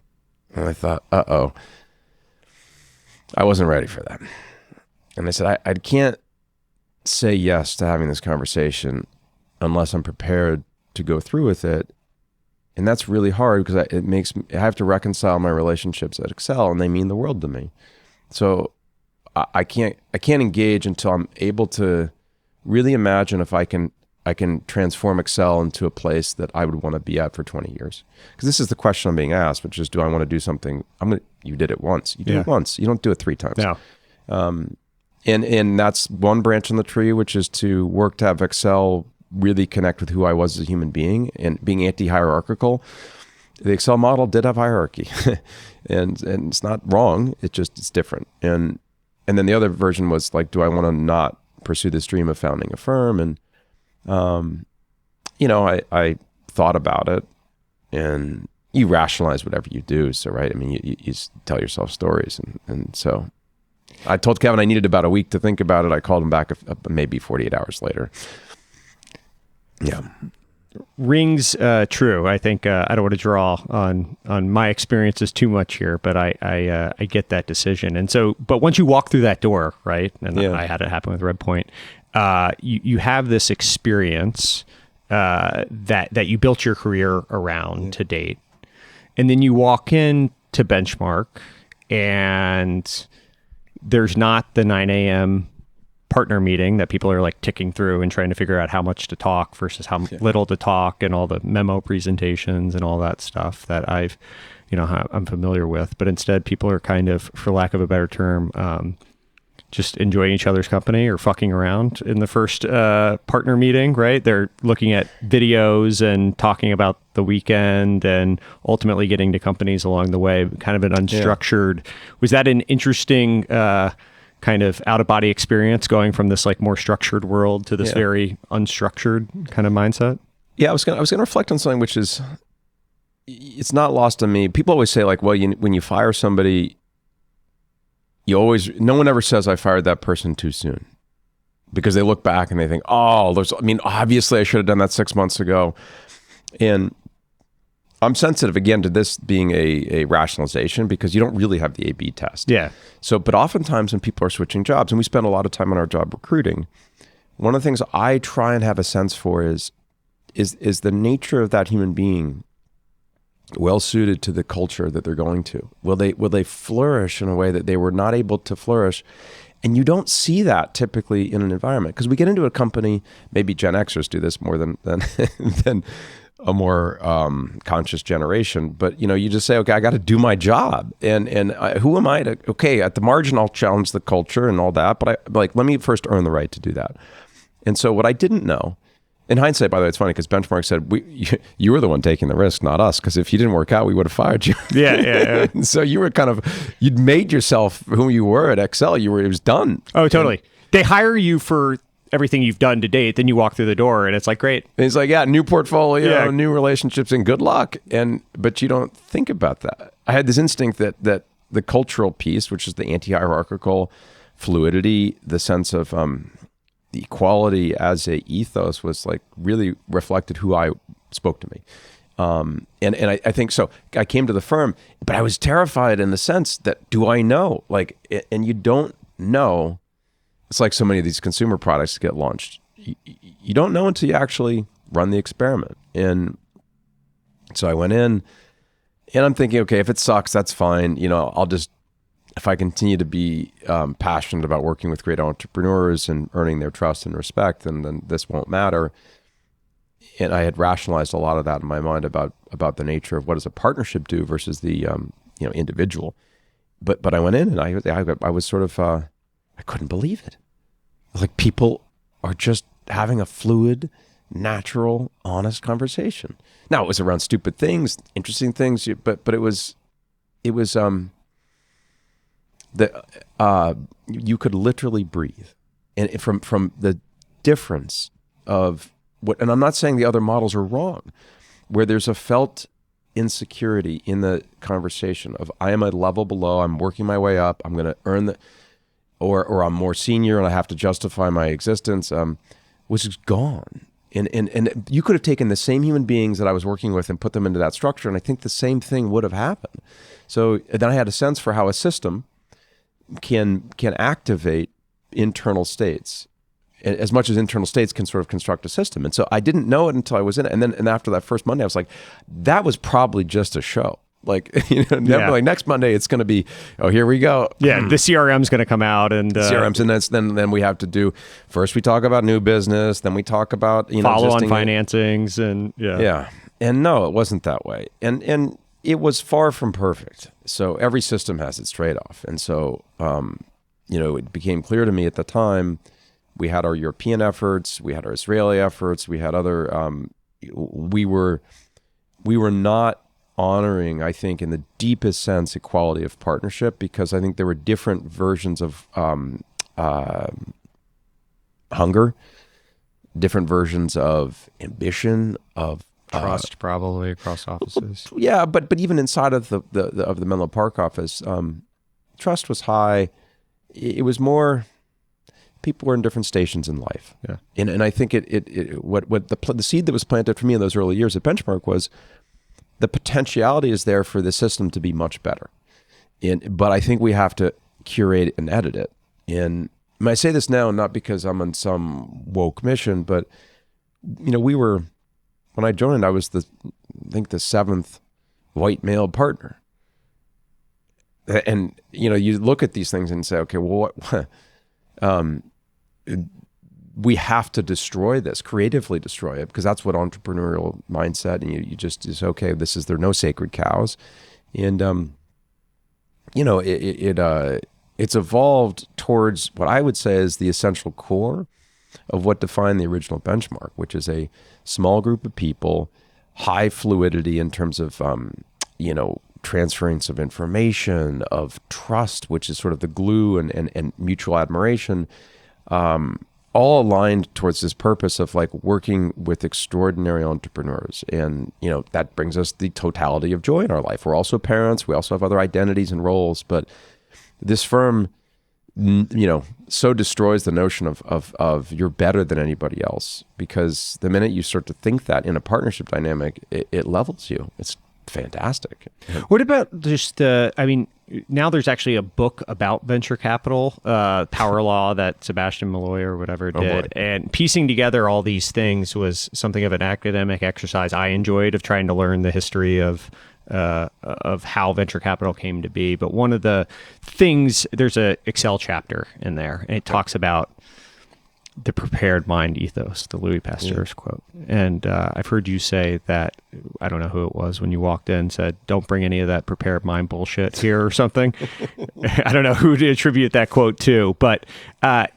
[SPEAKER 5] and I thought, uh-oh, I wasn't ready for that. And I said, I can't say yes to having this conversation unless I'm prepared to go through with it. And that's really hard because I have to reconcile my relationships at Excel, and they mean the world to me. So I can't engage until I'm able to really imagine if I can transform Excel into a place that I would want to be at for 20 years. Because this is the question I'm being asked, which is, do I want to do something? You did it once. You did it once. You don't do it 3 times.
[SPEAKER 6] No.
[SPEAKER 5] And that's one branch on the tree, which is to work to have Excel really connect with who I was as a human being, and being anti-hierarchical. The Excel model did have hierarchy, and it's not wrong. It's different. And then the other version was like, do I want to not pursue this dream of founding a firm? And I thought about it, and you rationalize whatever you do. So right, I mean, you tell yourself stories, and so. I told Kevin I needed about a week to think about it. I called him back maybe 48 hours later. Yeah.
[SPEAKER 6] Rings true. I think I don't want to draw on my experiences too much here, but I get that decision. And so, but once you walk through that door, right? And I had it happen with Redpoint. You have this experience that you built your career around to date, and then you walk in to Benchmark, and there's not the 9 a.m. partner meeting that people are like ticking through and trying to figure out how much to talk versus how little to talk, and all the memo presentations and all that stuff that I'm familiar with. But instead, people are kind of, for lack of a better term, just enjoying each other's company or fucking around in the first partner meeting, right? They're looking at videos and talking about the weekend and ultimately getting to companies along the way, kind of an unstructured. Was that an interesting kind of out-of-body experience, going from this like more structured world to this very unstructured kind of mindset? Yeah,
[SPEAKER 5] I was gonna reflect on something which is, it's not lost on me. People always say like, well, when you fire somebody, no one ever says I fired that person too soon, because they look back and they think, oh, obviously I should have done that 6 months ago. And I'm sensitive again to this being a rationalization, because you don't really have the A/B test.
[SPEAKER 6] Yeah.
[SPEAKER 5] So, but oftentimes when people are switching jobs, and we spend a lot of time on our job recruiting, one of the things I try and have a sense for is the nature of that human being well suited to the culture that they're going to? Will they flourish in a way that they were not able to flourish? And you don't see that typically in an environment, because we get into a company, maybe Gen Xers do this more than than a more conscious generation. But you just say, okay, I got to do my job, and who am I to? Okay, at the margin, I'll challenge the culture and all that, but let me first earn the right to do that. And so what I didn't know. In hindsight, by the way, it's funny because Benchmark said, you were the one taking the risk, not us, because if you didn't work out, we would have fired you.
[SPEAKER 6] Yeah.
[SPEAKER 5] And so you were you'd made yourself who you were at Excel. It was done.
[SPEAKER 6] Oh, totally. They hire you for everything you've done to date. Then you walk through the door and it's like, great.
[SPEAKER 5] And he's like, yeah, new portfolio, new relationships, and good luck. But you don't think about that. I had this instinct that the cultural piece, which is the anti-hierarchical fluidity, the sense of the equality as a ethos, was like really reflected who I spoke to me. And I think so. I came to the firm, but I was terrified in the sense that, do I know? And you don't know. It's like so many of these consumer products get launched. You don't know until you actually run the experiment. And so I went in, and I'm thinking, okay, if it sucks, that's fine. I'll just, if I continue to be passionate about working with great entrepreneurs and earning their trust and respect, then this won't matter. And I had rationalized a lot of that in my mind about the nature of what does a partnership do versus the individual. But I went in and I was sort of I couldn't believe it. Like, people are just having a fluid, natural, honest conversation. Now, it was around stupid things, interesting things, but it was you could literally breathe, and from the difference of what. And I'm not saying the other models are wrong, where there's a felt insecurity in the conversation of, I am a level below, I'm working my way up, I'm going to earn the, or I'm more senior and I have to justify my existence, was just gone. And you could have taken the same human beings that I was working with and put them into that structure, and I think the same thing would have happened. So then I had a sense for how a system can activate internal states as much as internal states can sort of construct a system. And so I didn't know it until I was in it. And after that first Monday, I was like, that was probably just a show. Like, like next Monday, it's going to be, oh, here we go.
[SPEAKER 6] Yeah, the CRM's going to come out, and
[SPEAKER 5] CRMs, and then we have to do, first we talk about new business, then we talk about
[SPEAKER 6] follow-on financings, and
[SPEAKER 5] yeah. And no, it wasn't that way, and it was far from perfect. So every system has its trade-off, and so it became clear to me at the time. We had our European efforts, we had our Israeli efforts, we had other. We were not honoring, I think, in the deepest sense, equality of partnership, because I think there were different versions of hunger, different versions of ambition, of
[SPEAKER 6] trust, probably across offices.
[SPEAKER 5] Yeah, but even inside of the Menlo Park office, trust was high. It was more, people were in different stations in life.
[SPEAKER 6] Yeah,
[SPEAKER 5] and I think what the seed that was planted for me in those early years at Benchmark was, the potentiality is there for the system to be much better. But I think we have to curate and edit it. And I say this now not because I'm on some woke mission, but when I joined, I was the seventh white male partner. and you look at these things and say, okay, well, what, we have to destroy this, creatively destroy it, because that's what entrepreneurial mindset. And you just is okay. There are no sacred cows, and it's evolved towards what I would say is the essential core of what defined the original benchmark, which is a small group of people, high fluidity in terms of transference of information, of trust, which is sort of the glue, and mutual admiration, all aligned towards this purpose of like working with extraordinary entrepreneurs. And, that brings us the totality of joy in our life. We're also parents. We also have other identities and roles, but this firm, so destroys the notion of you're better than anybody else, because the minute you start to think that in a partnership dynamic, it levels you. It's fantastic.
[SPEAKER 6] What about just now there's actually a book about venture capital, Power Law, that Sebastian Malloy or whatever did. And piecing together all these things was something of an academic exercise I enjoyed, of trying to learn the history of how venture capital came to be. But one of the things, there's a Excel chapter in there, and it talks about the prepared mind ethos, the Louis Pasteur's quote. And I've heard you say that, I don't know who it was, when you walked in, said, don't bring any of that prepared mind bullshit here or something. I don't know who to attribute that quote to, but a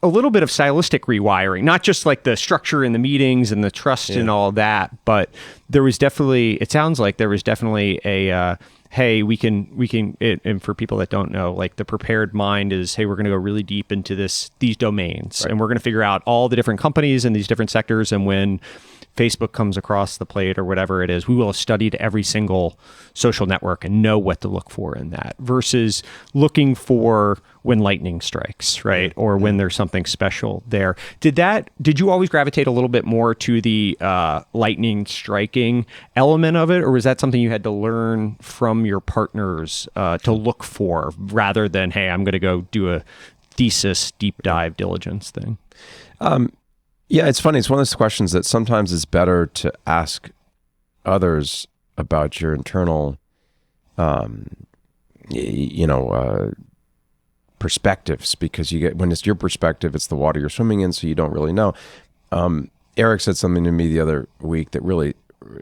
[SPEAKER 6] little bit of stylistic rewiring, not just like the structure in the meetings and the trust and all that, but there was definitely, it sounds like there was definitely a, hey, we can, and for people that don't know, like the prepared mind is, hey, we're going to go really deep into these domains, and we're going to figure out all the different companies in these different sectors. And when Facebook comes across the plate or whatever it is, we will have studied every single social network and know what to look for in that, versus looking for when lightning strikes, right? Or when there's something special there. Did you always gravitate a little bit more to the lightning striking element of it? Or was that something you had to learn from your partners to look for, rather than, hey, I'm going to go do a thesis deep dive diligence thing?
[SPEAKER 5] Yeah, it's funny. It's one of those questions that sometimes it's better to ask others about your internal, perspectives, because when it's your perspective, it's the water you're swimming in, so you don't really know. Eric said something to me the other week that really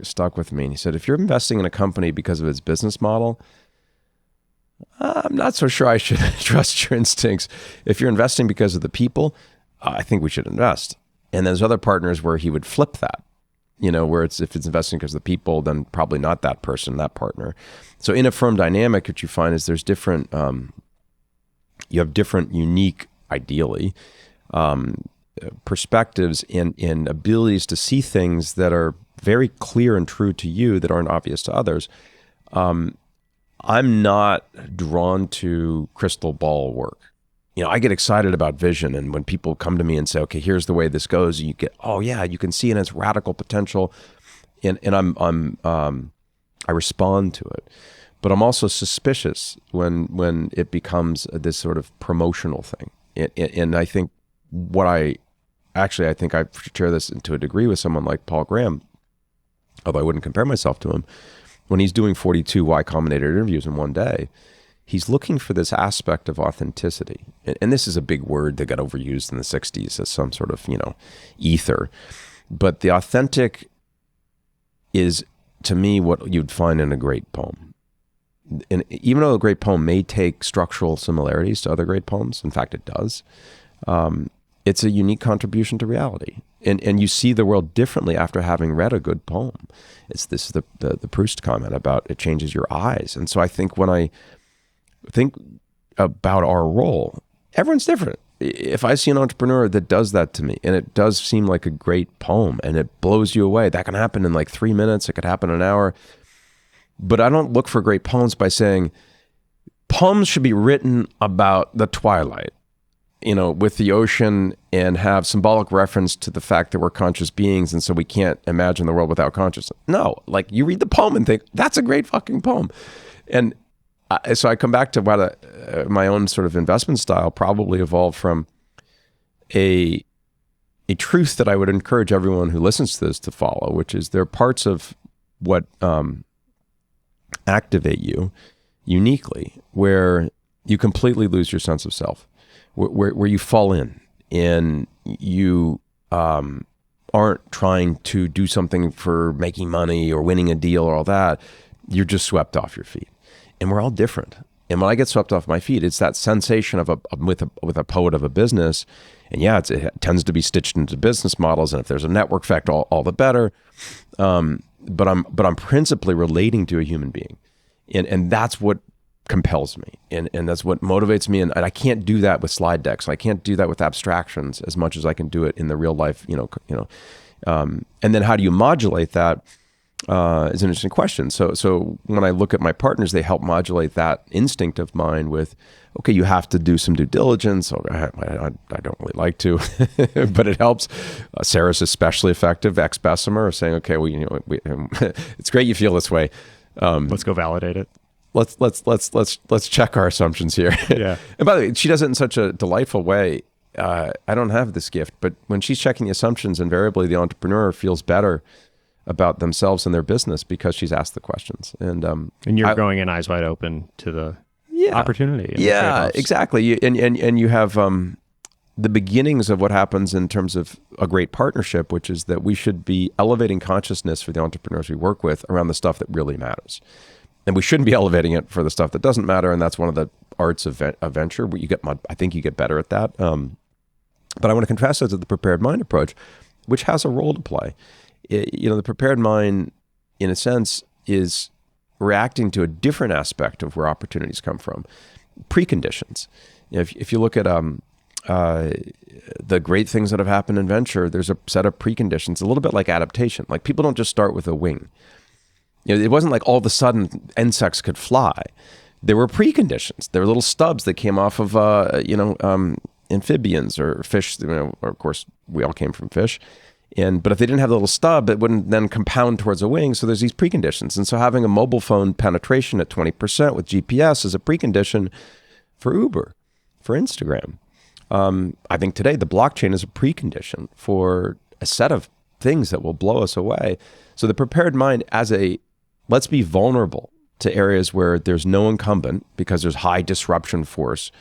[SPEAKER 5] stuck with me. And he said, if you're investing in a company because of its business model, I'm not so sure I should trust your instincts. If you're investing because of the people, I think we should invest. And there's other partners where he would flip that, where if it's investing because of the people, then probably not that person, that partner. So in a firm dynamic, what you find is there's different, you have different unique, ideally, perspectives and abilities to see things that are very clear and true to you that aren't obvious to others. I'm not drawn to crystal ball work. I get excited about vision, and when people come to me and say, okay, here's the way this goes, you get, oh yeah, you can see in its radical potential, and I respond to it. But I'm also suspicious when it becomes this sort of promotional thing. And I think I think I share this to a degree with someone like Paul Graham, although I wouldn't compare myself to him. When he's doing 42 Y Combinator interviews in one day, he's looking for this aspect of authenticity. And this is a big word that got overused in the 60s as some sort of, ether. But the authentic is, to me, what you'd find in a great poem. And even though a great poem may take structural similarities to other great poems, in fact, it does, it's a unique contribution to reality. And you see the world differently after having read a good poem. It's the Proust comment about it changes your eyes. And so I think when I think about our role, everyone's different. If I see an entrepreneur that does that to me, and it does seem like a great poem and it blows you away, that can happen in like 3 minutes, it could happen in an hour. But I don't look for great poems by saying poems should be written about the twilight, with the ocean, and have symbolic reference to the fact that we're conscious beings, and so we can't imagine the world without consciousness. No, like you read the poem and think, that's a great fucking poem. And so I come back to what my own sort of investment style probably evolved from a truth that I would encourage everyone who listens to this to follow, which is there are parts of what activate you uniquely where you completely lose your sense of self, where you fall in and you aren't trying to do something for making money or winning a deal or all that. You're just swept off your feet. And we're all different. And when I get swept off my feet, it's that sensation of with a poet of a business. And yeah, it tends to be stitched into business models. And if there's a network effect, all the better. But I'm principally relating to a human being. And that's what compels me. And that's what motivates me. And I can't do that with slide decks. I can't do that with abstractions as much as I can do it in the real life, and then how do you modulate that? Is an interesting question. So when I look at my partners, they help modulate that instinct of mine with, okay, you have to do some due diligence. I don't really like to, but it helps. Sarah's especially effective. Ex-Bessemer saying, okay, well, it's great you feel this way.
[SPEAKER 6] Let's go validate it.
[SPEAKER 5] Let's check our assumptions here.
[SPEAKER 6] Yeah.
[SPEAKER 5] And by the way, she does it in such a delightful way. I don't have this gift, but when she's checking the assumptions, invariably the entrepreneur feels better about themselves and their business because she's asked the questions. And
[SPEAKER 6] you're going in eyes wide open to the opportunity.
[SPEAKER 5] Yeah, exactly. And you have the beginnings of what happens in terms of a great partnership, which is that we should be elevating consciousness for the entrepreneurs we work with around the stuff that really matters. And we shouldn't be elevating it for the stuff that doesn't matter. And that's one of the arts of venture. I think you get better at that. But I want to contrast that to the prepared mind approach, which has a role to play. The prepared mind, in a sense, is reacting to a different aspect of where opportunities come from. Preconditions. If you look at the great things that have happened in venture, there's a set of preconditions, a little bit like adaptation. Like people don't just start with a wing. It wasn't like all of a sudden insects could fly. There were preconditions. There were little stubs that came off of amphibians or fish. Or of course, we all came from fish. But if they didn't have the little stub, it wouldn't then compound towards a wing. So there's these preconditions. And so having a mobile phone penetration at 20% with GPS is a precondition for Uber, for Instagram. I think today the blockchain is a precondition for a set of things that will blow us away. So the prepared mind let's be vulnerable to areas where there's no incumbent because there's high disruption force,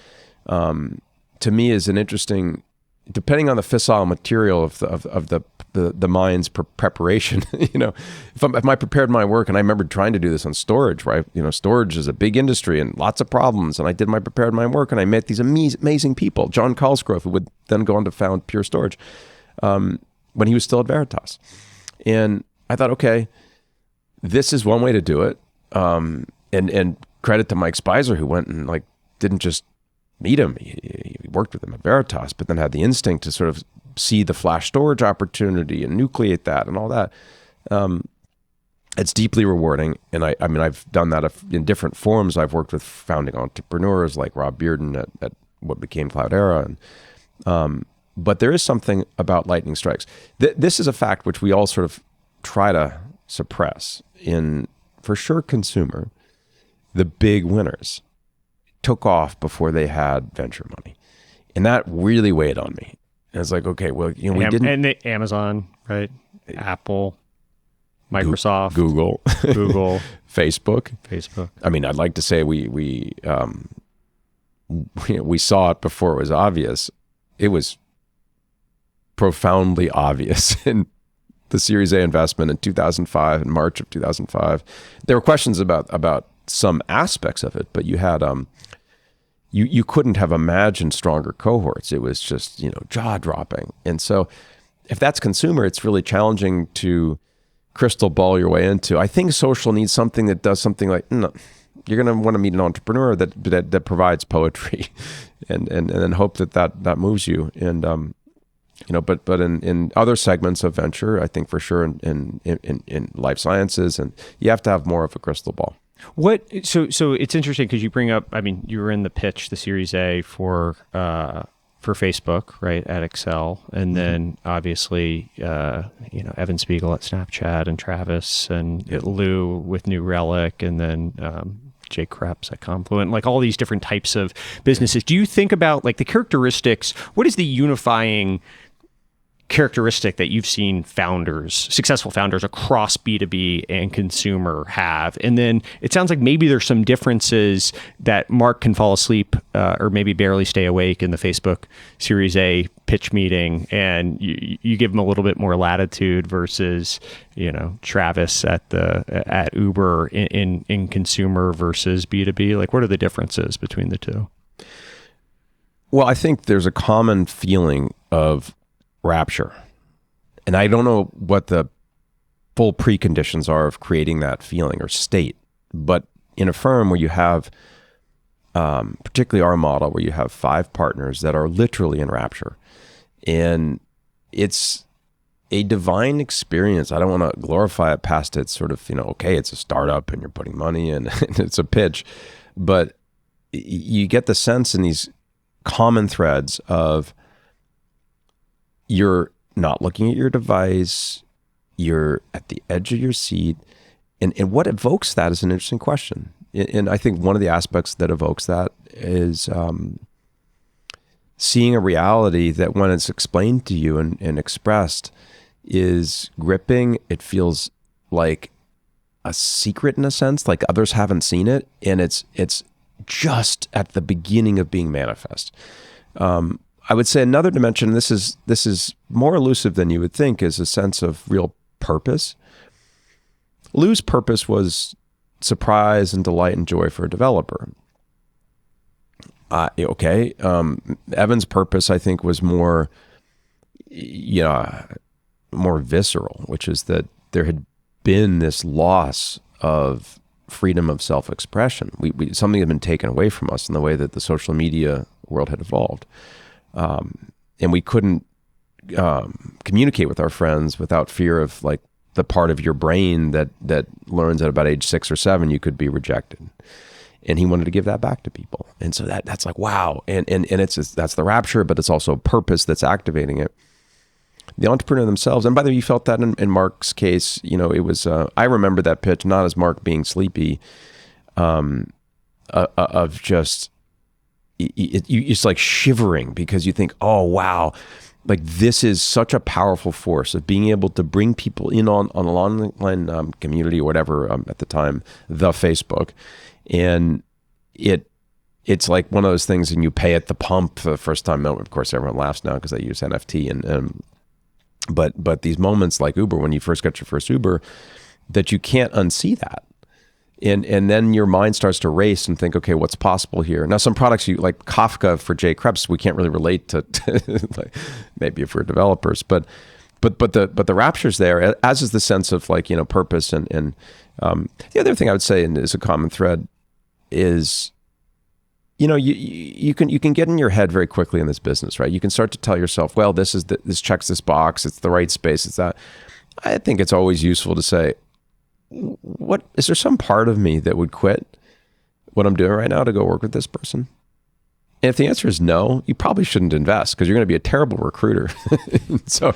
[SPEAKER 5] to me is an interesting, depending on the fissile material of the mind's preparation. If my prepared mind work, and I remember trying to do this on storage, right? Storage is a big industry and lots of problems. And I did my prepared mind work, and I met these amazing people. John Cosgrove, who would then go on to found Pure Storage, when he was still at Veritas. And I thought, okay, this is one way to do it. And credit to Mike Spicer, who went and didn't just meet him. He worked with him at Veritas, but then had the instinct to sort of see the flash storage opportunity and nucleate that and all that. It's deeply rewarding. And I've done that in different forms. I've worked with founding entrepreneurs like Rob Bearden at what became Cloudera. But there is something about lightning strikes. This is a fact which we all sort of try to suppress. For sure, consumer, the big winners took off before they had venture money. And that really weighed on me. And it's like, okay, well, we didn't.
[SPEAKER 6] And Amazon, right? Apple, Microsoft,
[SPEAKER 5] Google, Facebook. I'd like to say we saw it before it was obvious. It was profoundly obvious in the Series A investment in 2005, in March of 2005. There were questions about some aspects of it, but you had you couldn't have imagined stronger cohorts. It was just jaw-dropping. And so if that's consumer, it's really challenging to crystal ball your way into. I think social needs something that does something like, no, you're going to want to meet an entrepreneur that provides poetry and then hope that moves you. And but in other segments of venture, I think for sure in life sciences, and you have to have more of a crystal ball.
[SPEAKER 6] So it's interesting because you bring up, you were in the pitch, the Series A for Facebook, right, at Excel, and then obviously Evan Spiegel at Snapchat, and Travis and Lou with New Relic, and then Jake Krebs at Confluent, like all these different types of businesses. Do you think about the characteristics? What is the unifying characteristic that you've seen successful founders across B2B and consumer have? And then it sounds like maybe there's some differences that Mark can fall asleep or maybe barely stay awake in the Facebook Series A pitch meeting, and you give him a little bit more latitude versus, Travis at Uber in consumer versus B2B. Like, what are the differences between the two?
[SPEAKER 5] Well, I think there's a common feeling of rapture. And I don't know what the full preconditions are of creating that feeling or state. But in a firm where you have, particularly our model, where you have 5 partners that are literally in rapture, and it's a divine experience. I don't want to glorify it past its sort of, okay, it's a startup and you're putting money in and it's a pitch. But you get the sense in these common threads of you're not looking at your device, you're at the edge of your seat. And what evokes that is an interesting question. And I think one of the aspects that evokes that is seeing a reality that when it's explained to you and expressed is gripping. It feels like a secret in a sense, like others haven't seen it. And it's just at the beginning of being manifest. I would say another dimension, this is more elusive than you would think, is a sense of real purpose. Lou's purpose was surprise and delight and joy for a developer. Evan's purpose, I think, was more visceral, which is that there had been this loss of freedom of self-expression. Something had been taken away from us in the way that the social media world had evolved. And we couldn't communicate with our friends without fear of like the part of your brain that learns at about age 6 or 7 you could be rejected. And he wanted to give that back to people. And so that's like, wow. And that's the rapture, but it's also purpose that's activating it. The entrepreneur themselves, and by the way, you felt that in Mark's case, it was, I remember that pitch, not as Mark being sleepy, of just, it's like shivering because you think, oh, wow, like this is such a powerful force of being able to bring people in on an online community or whatever at the time, the Facebook. And it's like one of those things, and you pay at the pump for the first time. Of course, everyone laughs now because they use NFT. But these moments like Uber, when you first got your first Uber, that you can't unsee that. And then your mind starts to race and think, okay, what's possible here? Now, some products you like Kafka for J. Krebs, we can't really relate to like, maybe if we're developers, but the rapture's there, as is the sense of like, purpose. And the other thing I would say, and is a common thread, is, you can get in your head very quickly in this business, right? You can start to tell yourself, well, this checks this box. It's the right space. It's that. I think it's always useful to say, what is there some part of me that would quit what I'm doing right now to go work with this person? And if the answer is no, you probably shouldn't invest because you're going to be a terrible recruiter. So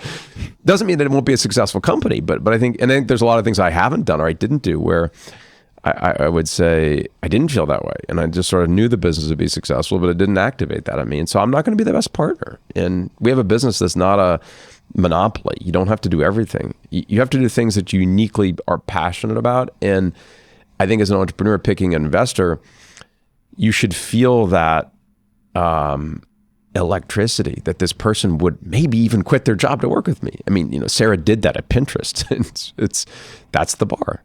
[SPEAKER 5] doesn't mean that it won't be a successful company, but I think there's a lot of things I haven't done or I didn't do where I would say I didn't feel that way. And I just sort of knew the business would be successful, but it didn't activate that in me. And so I'm not going to be the best partner. And we have a business that's not a monopoly. You don't have to do everything. You have to do things that you uniquely are passionate about. And I think as an entrepreneur picking an investor, you should feel that electricity, that this person would maybe even quit their job to work with me. I mean, Sarah did that at Pinterest. That's the bar.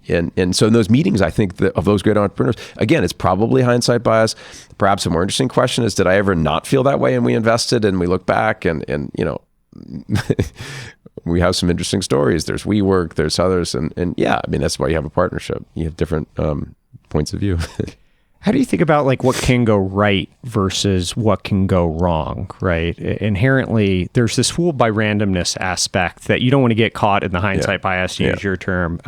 [SPEAKER 5] And so in those meetings, I think of those great entrepreneurs, again, it's probably hindsight bias. Perhaps a more interesting question is, did I ever not feel that way and we invested and we look back and we have some interesting stories. There's WeWork, there's others. And yeah, I mean, that's why you have a partnership. You have different points of view.
[SPEAKER 6] How do you think about like what can go right versus what can go wrong, right? Inherently, there's this fooled by randomness aspect that you don't want to get caught in the hindsight bias, to use your term.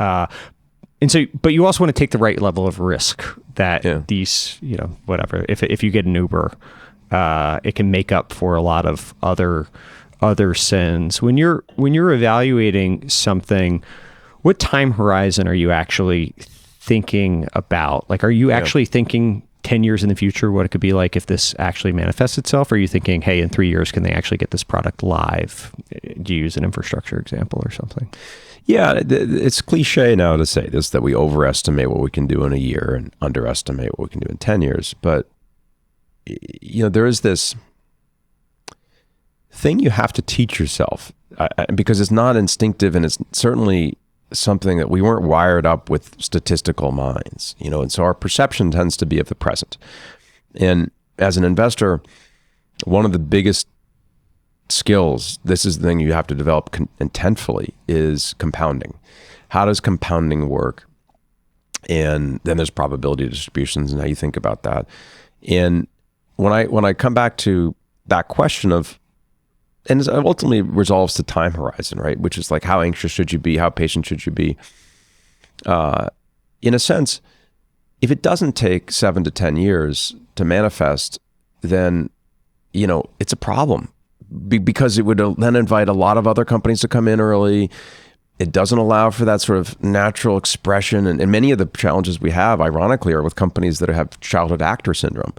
[SPEAKER 6] And so, but you also want to take the right level of risk that these, whatever, if you get an Uber, it can make up for a lot of other sins. When you're evaluating something, what time horizon are you actually thinking about? Like, are you actually thinking 10 years in the future, what it could be like if this actually manifests itself? Or are you thinking, hey, in 3 years, can they actually get this product live? Do you use an infrastructure example or something?
[SPEAKER 5] Yeah, it's cliche now to say this, that we overestimate what we can do in a year and underestimate what we can do in 10 years. But, there is this thing you have to teach yourself because it's not instinctive, and it's certainly something that we weren't wired up with statistical minds, and so our perception tends to be of the present. And as an investor, one of the biggest skills, this is the thing you have to develop intentfully, is compounding. How does compounding work? And then there's probability distributions and how you think about that. And when I come back to that question of, and it ultimately resolves to time horizon, right? Which is like, how anxious should you be? How patient should you be? In a sense, if it doesn't take 7 to 10 years to manifest, then, it's a problem because it would then invite a lot of other companies to come in early. It doesn't allow for that sort of natural expression. And many of the challenges we have, ironically, are with companies that have childhood actor syndrome,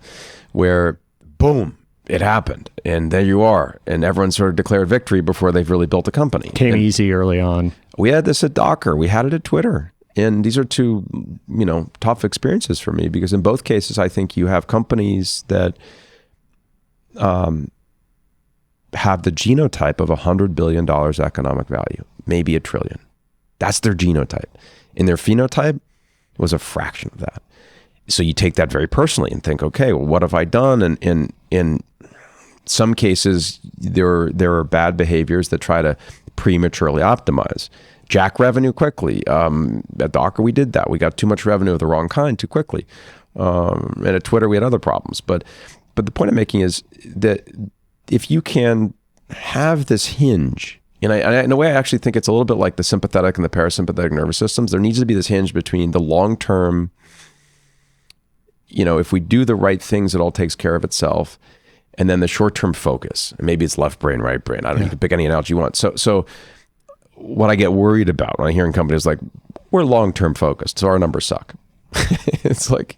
[SPEAKER 5] where boom, it happened, and there you are, and everyone sort of declared victory before they've really built a company.
[SPEAKER 6] Came easy early on.
[SPEAKER 5] We had this at Docker. We had it at Twitter. And these are two, tough experiences for me, because in both cases, I think you have companies that have the genotype of $100 billion economic value, maybe $1 trillion. That's their genotype. And their phenotype was a fraction of that. So you take that very personally and think, okay, well, what have I done? And in some cases, there are bad behaviors that try to prematurely optimize, jack revenue quickly. At Docker, we did that. We got too much revenue of the wrong kind too quickly. And at Twitter, we had other problems. But the point I'm making is that if you can have this hinge, and in a way, I actually think it's a little bit like the sympathetic and the parasympathetic nervous systems. There needs to be this hinge between the long-term, if we do the right things, it all takes care of itself. And then the short-term focus, maybe it's left brain, right brain. I don't know, you can pick any analogy you want. So what I get worried about when I hear in companies like, we're long-term focused, so our numbers suck. It's like,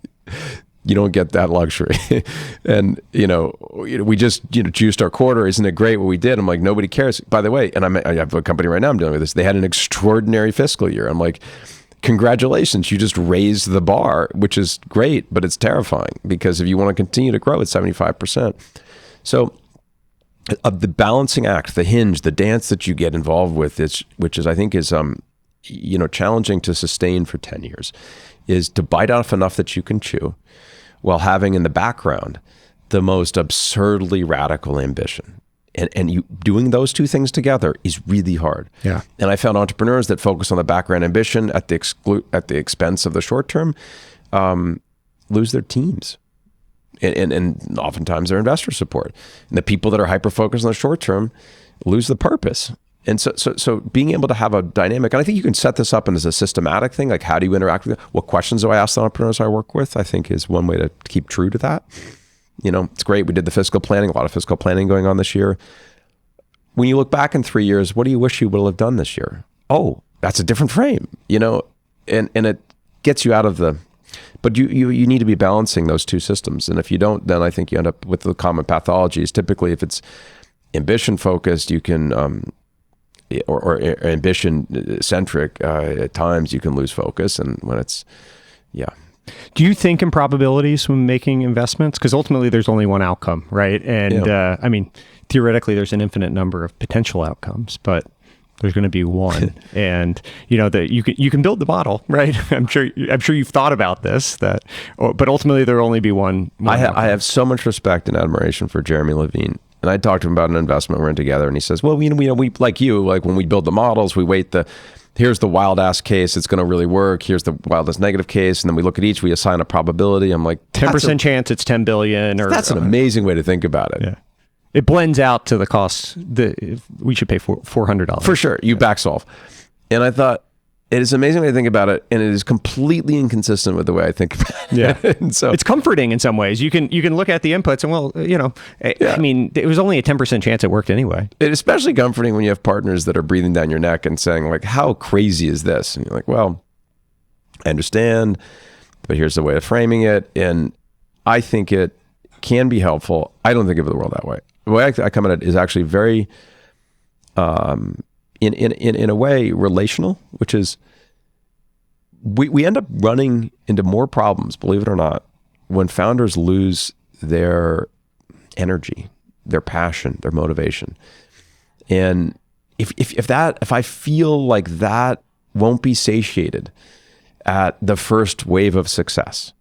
[SPEAKER 5] you don't get that luxury. And, we just, juiced our quarter. Isn't it great what we did? I'm like, nobody cares. By the way, and I have a company right now I'm dealing with this. They had an extraordinary fiscal year. I'm like, congratulations, you just raised the bar, which is great, but it's terrifying, because if you want to continue to grow at 75%. So of the balancing act, the hinge, the dance that you get involved with, which I think is challenging to sustain for 10 years, is to bite off enough that you can chew while having in the background the most absurdly radical ambition. And you doing those two things together is really hard.
[SPEAKER 6] Yeah. And
[SPEAKER 5] I found entrepreneurs that focus on the background ambition at the expense of the short term lose their teams, and oftentimes their investor support. And the people that are hyper focused on the short term lose the purpose. And so being able to have a dynamic, and I think you can set this up as a systematic thing, like how do you interact with it? What questions do I ask the entrepreneurs I work with? I think is one way to keep true to that. It's great. We did the fiscal planning, a lot of fiscal planning going on this year. When you look back in 3 years, what do you wish you would have done this year? Oh, that's a different frame, and it gets you out of the, but you need to be balancing those two systems. And if you don't, then I think you end up with the common pathologies. Typically, if it's ambition focused, you can, or ambition centric, at times you can lose focus. And when it's, yeah.
[SPEAKER 6] Do you think in probabilities when making investments? Because ultimately there's only one outcome, right? And theoretically there's an infinite number of potential outcomes, but there's going to be one. And that you can build the model, right? I'm sure you've thought about this. But ultimately there'll only be one.
[SPEAKER 5] I have so much respect and admiration for Jeremy Levine. And I talked to him about an investment we're in together, and he says, "Well, we like when we build the models, we weight here's the wild ass case, it's going to really work. Here's the wildest negative case. And then we look at each, we assign a probability." I'm like,
[SPEAKER 6] 10% chance it's 10 billion.
[SPEAKER 5] That's an amazing way to think about it.
[SPEAKER 6] Yeah. It blends out to the cost that we should pay $400.
[SPEAKER 5] For sure. You back solve. And I thought, it is an amazing way to think about it. And it is completely inconsistent with the way I think about it.
[SPEAKER 6] Yeah.
[SPEAKER 5] And so
[SPEAKER 6] it's comforting in some ways. You can look at the inputs and I mean, it was only a 10% chance it worked anyway.
[SPEAKER 5] It's especially comforting when you have partners that are breathing down your neck and saying like, how crazy is this? And you're like, well, I understand, but here's the way of framing it. And I think it can be helpful. I don't think of the world that way. The way I come at it is actually very, in a way, relational, which is we end up running into more problems, believe it or not, when founders lose their energy, their passion, their motivation. And if I feel like that won't be satiated at the first wave of success,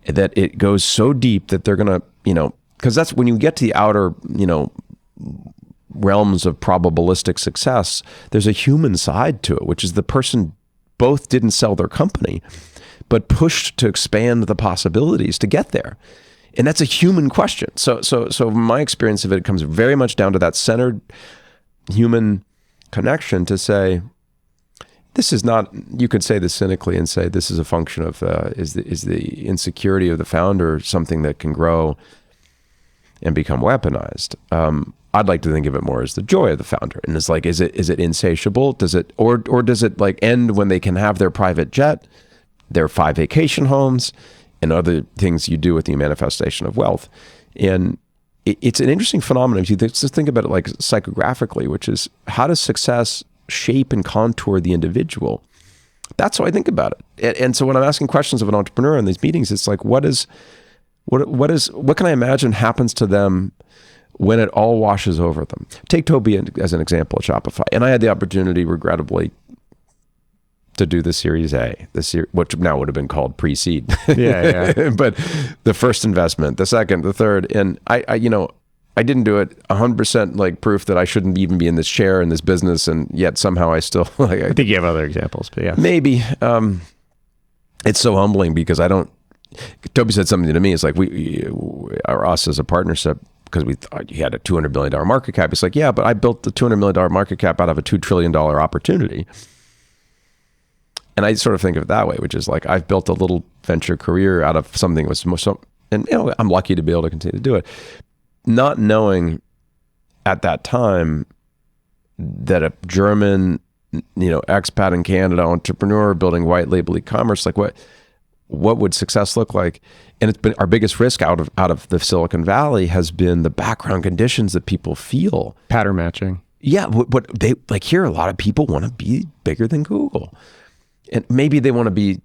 [SPEAKER 5] that it goes so deep that they're going to, because that's when you get to the outer, realms of probabilistic success, there's a human side to it, which is the person both didn't sell their company, but pushed to expand the possibilities to get there. And that's a human question. So my experience of it comes very much down to that centered human connection to say, this is not, you could say this cynically and say this is a function of, is the insecurity of the founder something that can grow and become weaponized? I'd like to think of it more as the joy of the founder. And it's like, is it insatiable? Does it, or does it like end when they can have their private jet, their 5 vacation homes, and other things you do with the manifestation of wealth? And it's an interesting phenomenon. If you just think about it like psychographically, which is how does success shape and contour the individual? That's how I think about it. And so when I'm asking questions of an entrepreneur in these meetings, it's like, what can I imagine happens to them when it all washes over them? Take Toby as an example at Shopify. And I had the opportunity, regrettably, to do the Series A, which now would have been called pre-seed.
[SPEAKER 6] Yeah.
[SPEAKER 5] But the first investment, the second, the third, and I didn't do it 100% like proof that I shouldn't even be in this chair in this business, and yet somehow I still
[SPEAKER 6] I think you have other examples, but yeah,
[SPEAKER 5] maybe. It's so humbling because Toby said something to me. It's like us as a partnership, because we thought you had a $200 billion market cap. It's like, yeah, but I built the $200 million market cap out of a $2 trillion opportunity. And I sort of think of it that way, which is like, I've built a little venture career out of something that was and I'm lucky to be able to continue to do it. Not knowing at that time that a German, expat in Canada, entrepreneur building white label e-commerce, like what would success look like? And it's been our biggest risk out of the Silicon Valley has been the background conditions that people feel.
[SPEAKER 6] Pattern matching.
[SPEAKER 5] Yeah, what they like here, a lot of people want to be bigger than Google. And maybe they want to be,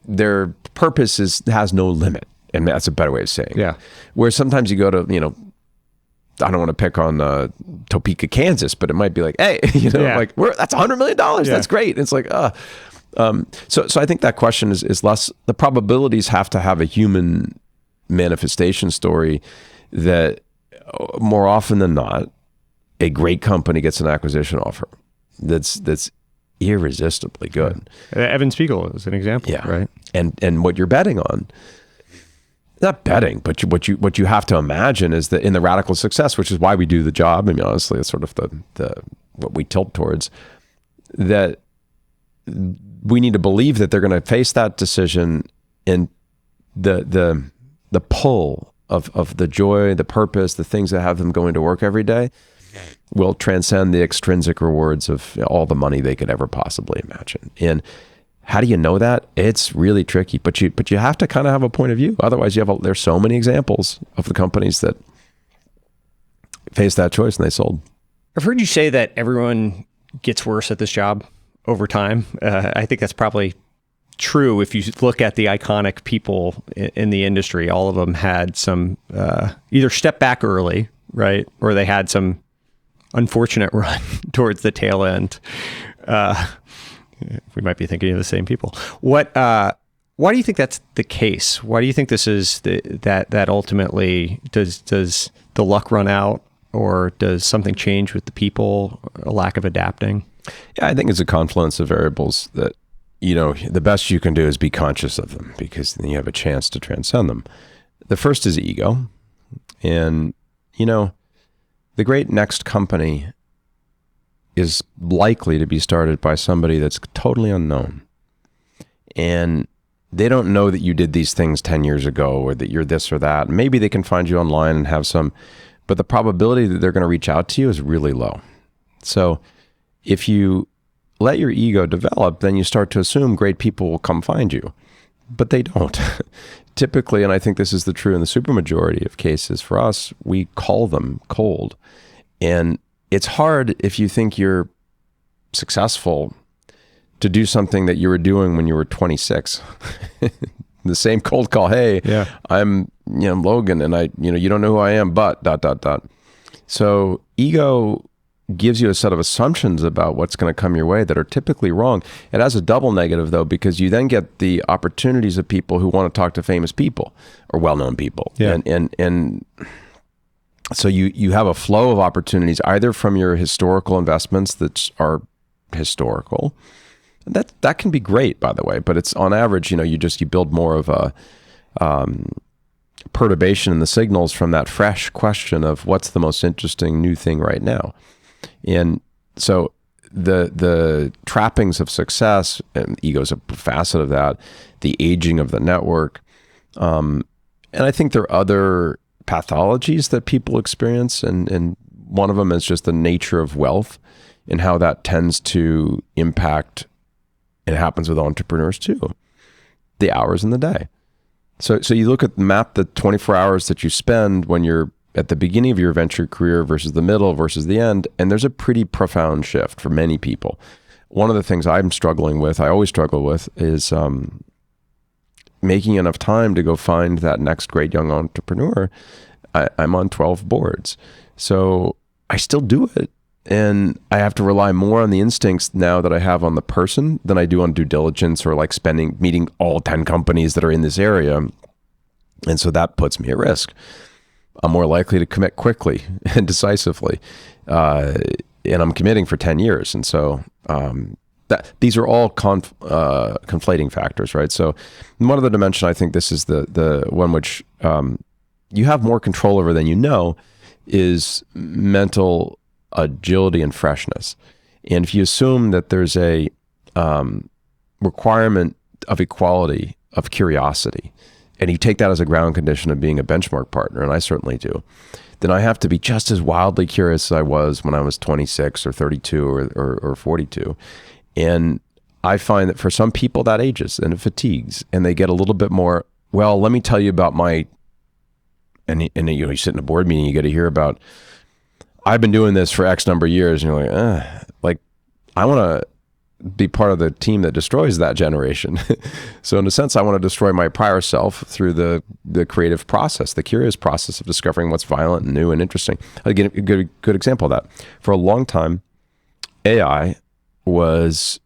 [SPEAKER 5] their purpose has no limit. And that's a better way of saying it.
[SPEAKER 6] Yeah.
[SPEAKER 5] Where sometimes you go to, I don't want to pick on Topeka, Kansas, but it might be like, hey, like that's $100 million. Yeah. That's great. And it's like, so I think that question is less, the probabilities have to have a human manifestation story that more often than not, a great company gets an acquisition offer that's irresistibly good.
[SPEAKER 6] Yeah. Evan Spiegel is an example, right?
[SPEAKER 5] And what you're betting on, not betting, but what you have to imagine is that in the radical success, which is why we do the job. I mean, honestly, it's sort of the what we tilt towards, that we need to believe that they're going to face that decision, and the pull of the joy, the purpose, the things that have them going to work every day will transcend the extrinsic rewards of all the money they could ever possibly imagine. And how do you know that? It's really tricky, but you have to kind of have a point of view. Otherwise, there's so many examples of the companies that faced that choice and they sold.
[SPEAKER 6] I've heard you say that everyone gets worse at this job over time. I think that's probably true. If you look at the iconic people in the industry, all of them had some either step back early, right? Or they had some unfortunate run towards the tail end. We might be thinking of the same people. Why do you think that's the case? Why do you think this is that ultimately does the luck run out, or does something change with the people, a lack of adapting?
[SPEAKER 5] Yeah, I think it's a confluence of variables that, the best you can do is be conscious of them, because then you have a chance to transcend them. The first is ego. And, the great next company is likely to be started by somebody that's totally unknown. And they don't know that you did these things 10 years ago, or that you're this or that. Maybe they can find you online and have some, but the probability that they're going to reach out to you is really low. So if you let your ego develop, then you start to assume great people will come find you. But they don't. typically, and I think this is the true in the supermajority of cases for us, we call them cold. And it's hard if you think you're successful to do something that you were doing when you were 26. The same cold call. Hey, I'm Logan, and you don't know who I am, but ... So ego gives you a set of assumptions about what's going to come your way that are typically wrong. It has a double negative though, because you then get the opportunities of people who want to talk to famous people or well-known people.
[SPEAKER 6] Yeah.
[SPEAKER 5] And so you have a flow of opportunities either from your historical investments that are historical. That can be great, by the way, but it's on average, you build more of a perturbation in the signals from that fresh question of what's the most interesting new thing right now. And so the trappings of success, and ego is a facet of that, the aging of the network, and I think there are other pathologies that people experience, and one of them is just the nature of wealth and how that tends to impact. It happens with entrepreneurs too, the hours in the day. So you look at the map, the 24 hours that you spend when you're at the beginning of your venture career versus the middle versus the end, and there's a pretty profound shift for many people. One of the things I always struggle with, is making enough time to go find that next great young entrepreneur. I'm on 12 boards, so I still do it. And I have to rely more on the instincts now that I have on the person than I do on due diligence or like meeting all 10 companies that are in this area. And so that puts me at risk. I'm more likely to commit quickly and decisively. And I'm committing for 10 years. And so these are all conflating factors, right? So one other dimension, I think this is the one which you have more control over than you know, is mental agility and freshness. And if you assume that there's a requirement of equality, of curiosity, and you take that as a ground condition of being a benchmark partner, and I certainly do, then I have to be just as wildly curious as I was when I was 26 or 32 or 42. And I find that for some people that ages and it fatigues, and they get a little bit more, well, let me tell you about my, and you sit in a board meeting, you get to hear about, I've been doing this for X number of years, and you're like, I want to be part of the team that destroys that generation. So in a sense, I want to destroy my prior self through the creative process, the curious process of discovering what's violent and new and interesting. I'll give a good example of that. For a long time, AI was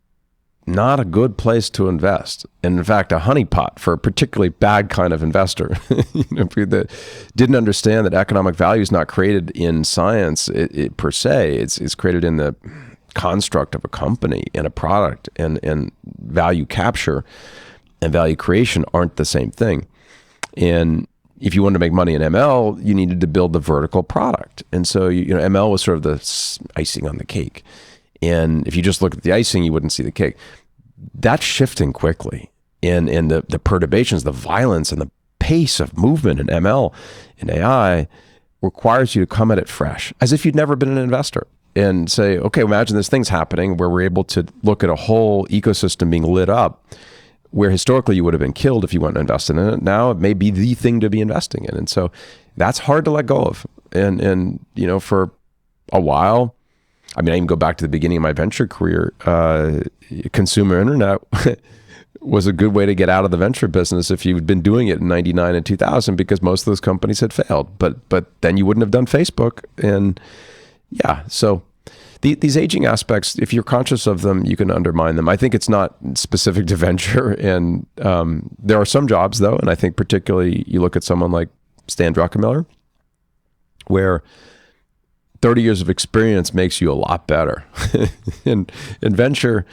[SPEAKER 5] not a good place to invest. And in fact, a honeypot for a particularly bad kind of investor that didn't understand that economic value is not created in science per se. It's created in the construct of a company and a product, and value capture and value creation aren't the same thing. And if you wanted to make money in ML, you needed to build the vertical product. And so ML was sort of the icing on the cake. And if you just look at the icing, you wouldn't see the cake. That's shifting quickly. And the perturbations, the violence, and the pace of movement in ML and AI requires you to come at it fresh, as if you'd never been an investor, and say, okay, imagine this thing's happening where we're able to look at a whole ecosystem being lit up, where historically you would have been killed if you went and invested in it. Now it may be the thing to be investing in. And so that's hard to let go of. And for a while, I mean, I even go back to the beginning of my venture career, consumer internet was a good way to get out of the venture business if you'd been doing it in 99 and 2000, because most of those companies had failed. But then you wouldn't have done Facebook. And yeah, so these aging aspects, if you're conscious of them, you can undermine them. I think it's not specific to venture. And there are some jobs, though, and I think particularly you look at someone like Stan Druckenmiller, where 30 years of experience makes you a lot better. In venture,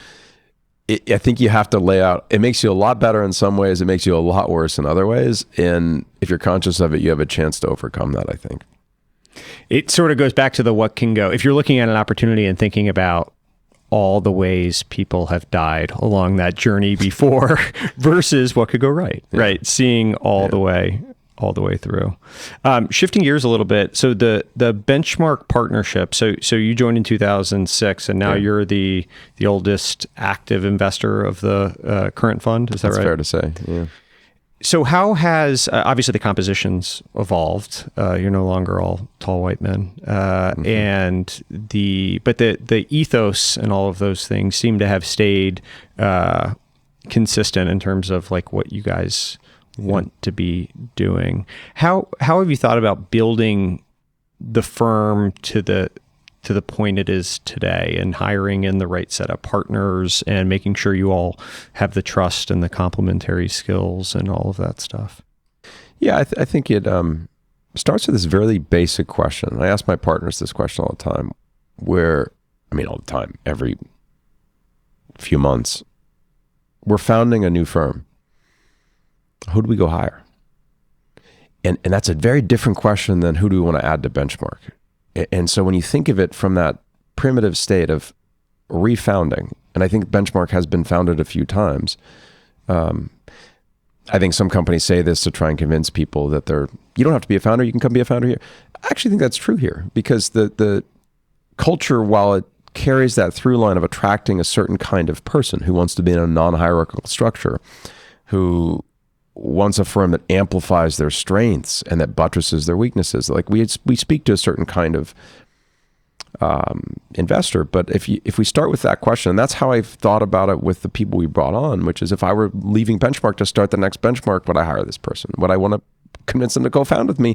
[SPEAKER 5] I think you have to lay out, it makes you a lot better in some ways, it makes you a lot worse in other ways. And if you're conscious of it, you have a chance to overcome that, I think.
[SPEAKER 6] It sort of goes back to the what can go. If you're looking at an opportunity and thinking about all the ways people have died along that journey before versus what could go right, right? Seeing all the way through. Shifting gears a little bit. So the benchmark partnership. So you joined in 2006, and now you're the oldest active investor of the current fund. Is that right?
[SPEAKER 5] That's fair to say. Yeah.
[SPEAKER 6] So how has obviously the compositions evolved? You're no longer all tall white men, and the ethos and all of those things seem to have stayed consistent in terms of like what you guys want to be doing. How have you thought about building the firm to the point it is today, and hiring in the right set of partners and making sure you all have the trust and the complementary skills and all of that stuff?
[SPEAKER 5] Yeah, I think it starts with this very basic question. I ask my partners this question all the time, all the time, every few months. We're founding a new firm. Who do we go hire? And that's a very different question than who do we want to add to Benchmark. And so when you think of it from that primitive state of refounding, and I think Benchmark has been founded a few times. I think some companies say this to try and convince people that you don't have to be a founder, you can come be a founder here. I actually think that's true here, because the culture, while it carries that through line of attracting a certain kind of person who wants to be in a non-hierarchical structure, who wants a firm that amplifies their strengths and that buttresses their weaknesses. Like we speak to a certain kind of investor, but if we start with that question, and that's how I've thought about it with the people we brought on, which is if I were leaving Benchmark to start the next Benchmark, would I hire this person? Would I want to convince them to co-found with me?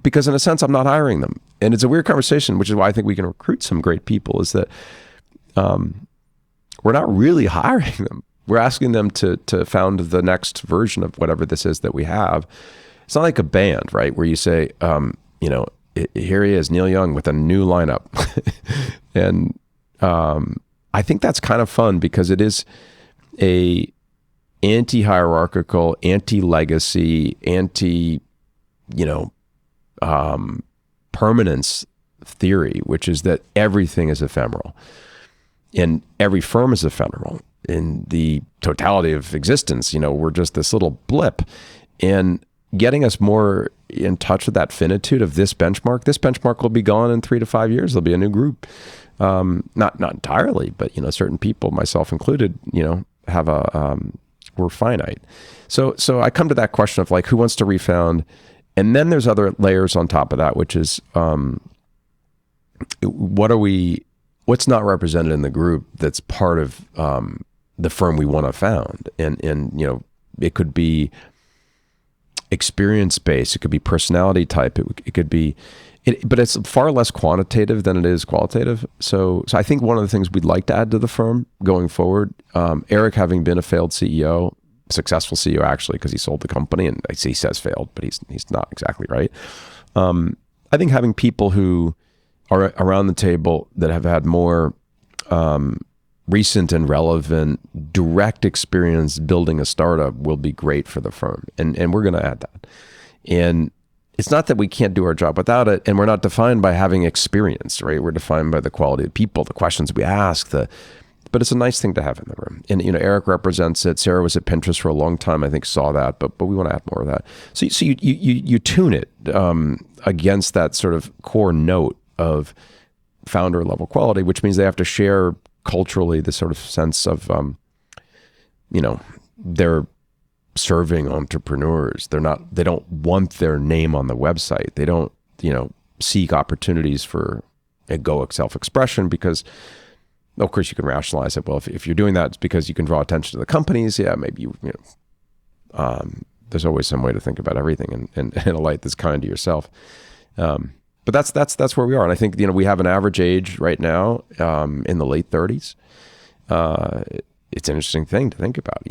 [SPEAKER 5] Because in a sense, I'm not hiring them. And it's a weird conversation, which is why I think we can recruit some great people, is that we're not really hiring them. We're asking them to found the next version of whatever this is that we have. It's not like a band, right? Where you say, here he is, Neil Young, with a new lineup. And I think that's kind of fun, because it is a anti-hierarchical, anti-legacy, permanence theory, which is that everything is ephemeral. And every firm is ephemeral. In the totality of existence, we're just this little blip. And getting us more in touch with that finitude of this benchmark will be gone in 3 to 5 years. There'll be a new group. Not entirely, but certain people, myself included, have we're finite. So I come to that question of like, who wants to refound? And then there's other layers on top of that, which is what's not represented in the group that's part of the firm we want to found. And it could be experience based, it could be personality type, it could be, but it's far less quantitative than it is qualitative. So I think one of the things we'd like to add to the firm going forward, Eric having been a failed CEO, successful CEO actually, because he sold the company, and he says failed, but he's not exactly right. I think having people who are around the table that have had more recent and relevant direct experience building a startup will be great for the firm. And we're going to add that. And it's not that we can't do our job without it. And we're not defined by having experience, right? We're defined by the quality of people, the questions we ask, but it's a nice thing to have in the room. And, Eric represents it. Sarah was at Pinterest for a long time, I think saw that, but we want to add more of that. So you tune it against that sort of core note of founder level quality, which means they have to share culturally the sort of sense of, they're serving entrepreneurs. They don't want their name on the website. They don't, seek opportunities for egoic self-expression, because of course you can rationalize it. Well, if you're doing that, it's because you can draw attention to the companies. Yeah, maybe there's always some way to think about everything in a light that's kind to yourself. But that's where we are. And I think, we have an average age right now in the late 30s. It's an interesting thing to think about.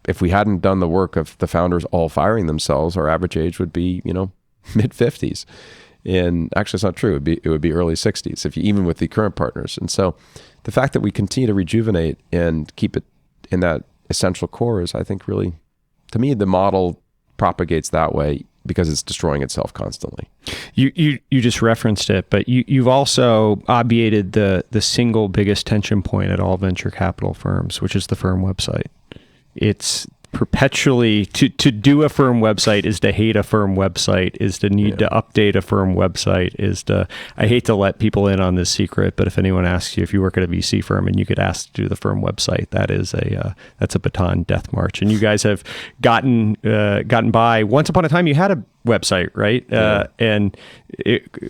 [SPEAKER 5] If we hadn't done the work of the founders all firing themselves, our average age would be, mid 50s. And actually, it's not true. It would be early 60s, even with the current partners. And so the fact that we continue to rejuvenate and keep it in that essential core is, I think, really, to me, the model propagates that way because it's destroying itself constantly.
[SPEAKER 6] You just referenced it, but you've also obviated the single biggest tension point at all venture capital firms, which is the firm website. It's perpetually to do a firm website is to hate a firm website, is to need to update a firm website, is to, I hate to let people in on this secret, but if anyone asks you if you work at a VC firm and you get asked to do the firm website, that's a baton death march. And you guys have gotten by. Once upon a time you had a website, right? And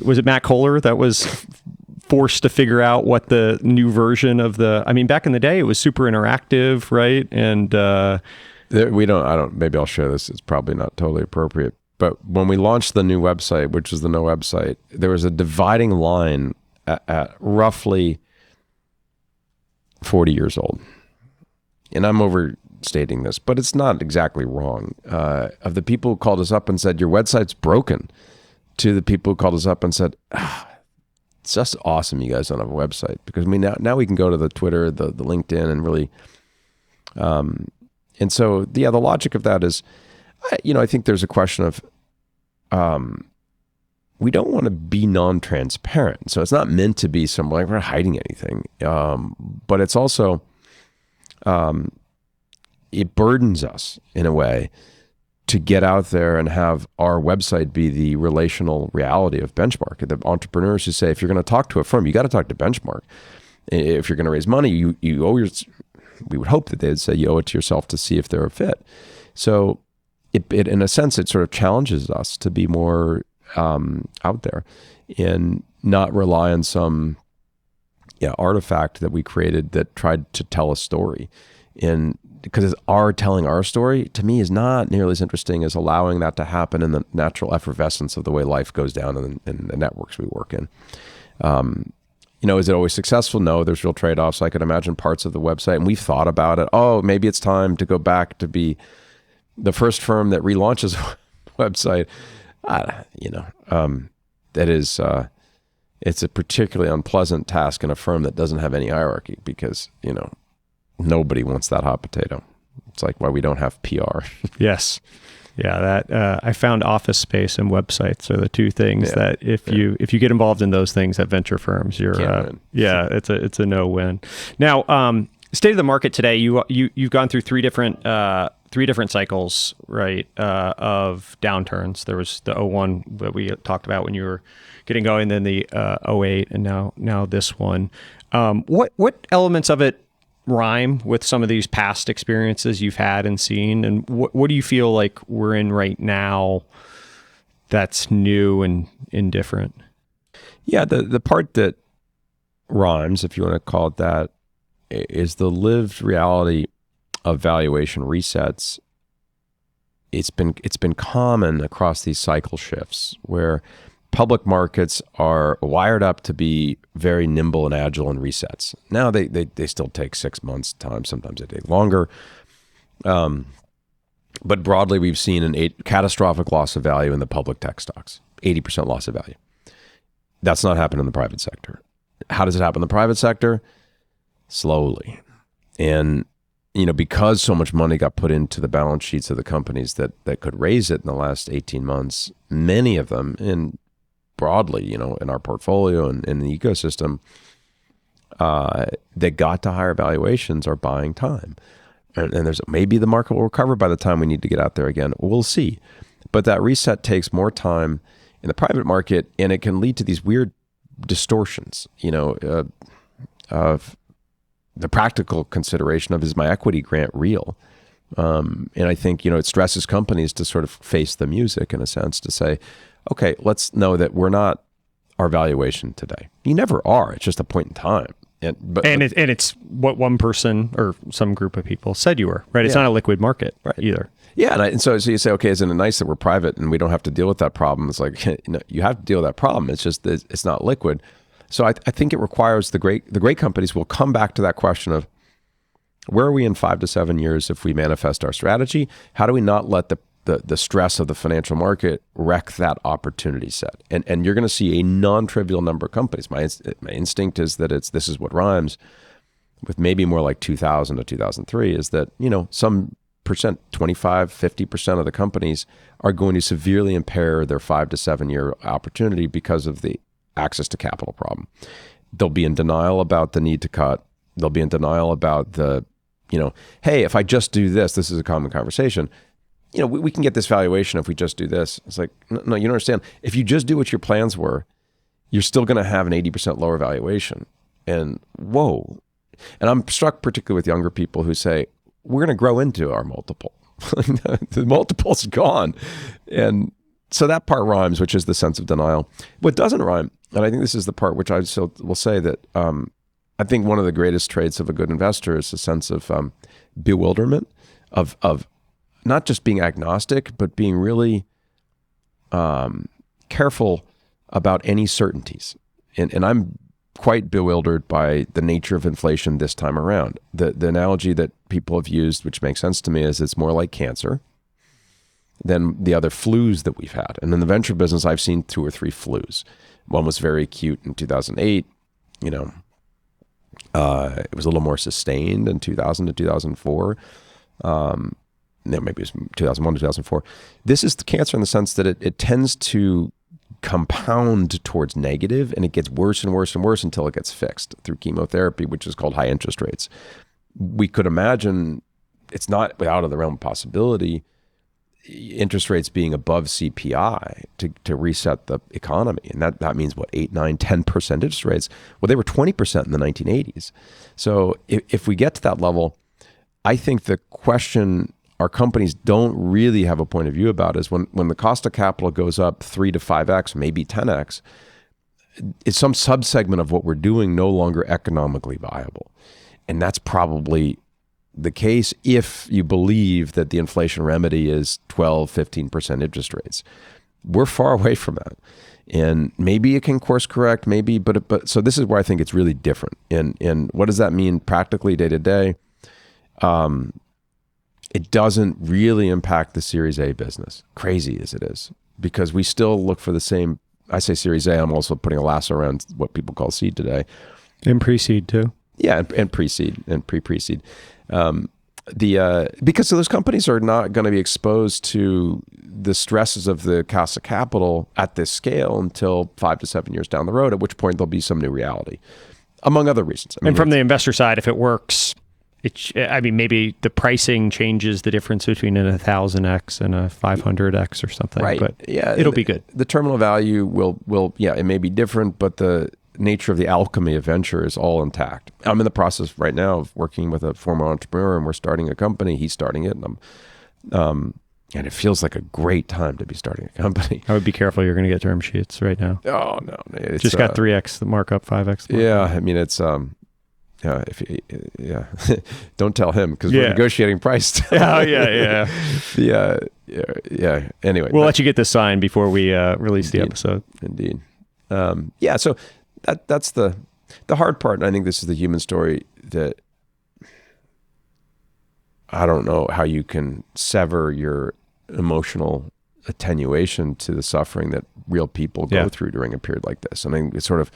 [SPEAKER 6] was it Matt Kohler that was forced to figure out what the new version of back in the day it was super interactive, right? And
[SPEAKER 5] maybe I'll share this, it's probably not totally appropriate, but when we launched the new website, which was the No website, there was a dividing line at roughly 40 years old. And I'm overstating this, but it's not exactly wrong. Of the people who called us up and said, your website's broken, to the people who called us up and said, it's just awesome you guys don't have a website. Because now we can go to the Twitter, the LinkedIn, and really... and so, the logic of that is, I think there's a question of, we don't want to be non-transparent. So it's not meant to be some like we're not hiding anything. But it's also, it burdens us in a way to get out there and have our website be the relational reality of Benchmark. The entrepreneurs who say, if you're going to talk to a firm, you got to talk to Benchmark. If you're going to raise money, you owe we would hope that they'd say you owe it to yourself to see if they're a fit. So it in a sense, it sort of challenges us to be more out there and not rely on some artifact that we created that tried to tell a story. And because our telling our story, to me, is not nearly as interesting as allowing that to happen in the natural effervescence of the way life goes down in the networks we work in. Is it always successful? No, there's real trade-offs. I could imagine parts of the website, and we've thought about it. Oh, maybe it's time to go back to be the first firm that relaunches a website. That is, it's a particularly unpleasant task in a firm that doesn't have any hierarchy because, nobody wants that hot potato. It's like why we don't have PR.
[SPEAKER 6] Yes. Yeah, that I found office space and websites are the two things that if you get involved in those things at venture firms, you're it's a no-win. Now, state of the market today, you've gone through three different cycles, right, of downturns. There was the 01 that we talked about when you were getting going, then the 08, and now this one. What elements of it rhyme with some of these past experiences you've had and seen, and what do you feel like we're in right now that's new and indifferent?
[SPEAKER 5] Yeah, the part that rhymes, if you want to call it that, is the lived reality of valuation resets. It's been common across these cycle shifts where public markets are wired up to be very nimble and agile in resets. Now they still take 6 months time. Sometimes they take longer. But broadly, we've seen a catastrophic loss of value in the public tech stocks, 80% loss of value. That's not happened in the private sector. How does it happen in the private sector? Slowly. And because so much money got put into the balance sheets of the companies that could raise it in the last 18 months, many of them broadly, in our portfolio and in the ecosystem, that got to higher valuations are buying time. And there's maybe the market will recover by the time we need to get out there again. We'll see. But that reset takes more time in the private market, and it can lead to these weird distortions, of the practical consideration of, is my equity grant real? And I think, it stresses companies to sort of face the music in a sense, to say, okay, let's know that we're not our valuation today. You never are. It's just a point in time. And
[SPEAKER 6] it's what one person or some group of people said you were, right? It's not a liquid market either.
[SPEAKER 5] Yeah. And so you say, okay, isn't it nice that we're private and we don't have to deal with that problem? It's like, you have to deal with that problem. It's just that it's not liquid. So I think it requires the great companies will come back to that question of, where are we in 5 to 7 years if we manifest our strategy? How do we not let the stress of the financial market wreck that opportunity set? And you're going to see a non-trivial number of companies. My instinct is that this is what rhymes with maybe more like 2000 to 2003, is that, some percent, 25, 50% of the companies are going to severely impair their 5 to 7 year opportunity because of the access to capital problem. They'll be in denial about the need to cut. They'll be in denial about the hey, if I just do this is a common conversation. We can get this valuation if we just do this. It's like, no, you don't understand. If you just do what your plans were, you're still going to have an 80% lower valuation. And whoa. And I'm struck particularly with younger people who say, we're going to grow into our multiple. The multiple's gone. And so that part rhymes, which is the sense of denial. What doesn't rhyme, and I think this is the part which I still will say that I think one of the greatest traits of a good investor is a sense of bewilderment, of not just being agnostic, but being really careful about any certainties. And I'm quite bewildered by the nature of inflation this time around. The analogy that people have used, which makes sense to me, is it's more like cancer than the other flus that we've had. And in the venture business, I've seen 2 or 3 flus. One was very acute in 2008. It was a little more sustained in 2000 to 2004. Maybe it was 2001 to 2004. This is the cancer in the sense that it tends to compound towards negative, and it gets worse and worse and worse until it gets fixed through chemotherapy, which is called high interest rates. We could imagine, it's not out of the realm of possibility, interest rates being above CPI to reset the economy. And that means what, 8, 9, 10% interest rates? Well, they were 20% in the 1980s. So if we get to that level, I think the question our companies don't really have a point of view about is when the cost of capital goes up 3 to 5x, maybe 10x, is some subsegment of what we're doing no longer economically viable. And that's probably the case if you believe that the inflation remedy is 12, 15% interest rates. We're far away from that. And maybe it can course correct, maybe, but so this is where I think it's really different. And what does that mean practically day to day? It doesn't really impact the Series A business, crazy as it is, because we still look for the same. I say Series A, I'm also putting a lasso around what people call seed today.
[SPEAKER 6] And pre-seed too.
[SPEAKER 5] Yeah, and pre-seed and pre-seed. Because those companies are not going to be exposed to the stresses of the cost of capital at this scale until 5 to 7 years down the road, at which point there'll be some new reality, among other reasons.
[SPEAKER 6] And from the investor side, if it works, maybe the pricing changes the difference between an 1,000x and a 500x or something.
[SPEAKER 5] Right.
[SPEAKER 6] But
[SPEAKER 5] yeah,
[SPEAKER 6] it'll be good.
[SPEAKER 5] The terminal value will it may be different, but the nature of the alchemy of venture is all intact. I'm in the process right now of working with a former entrepreneur, and we're starting a company. He's starting it, and and it feels like a great time to be starting a company.
[SPEAKER 6] I would be careful. You're going to get term sheets right now.
[SPEAKER 5] Oh no, it's
[SPEAKER 6] just got 3x the markup, 5x. The
[SPEAKER 5] markup. Yeah, I mean it's don't tell him because we're negotiating price.
[SPEAKER 6] Oh yeah.
[SPEAKER 5] Yeah. Anyway,
[SPEAKER 6] we'll let you get this signed before we release the episode.
[SPEAKER 5] Indeed. So that's the hard part, and I think this is the human story that I don't know how you can sever your emotional attenuation to the suffering that real people go through during a period like this. I mean, it's sort of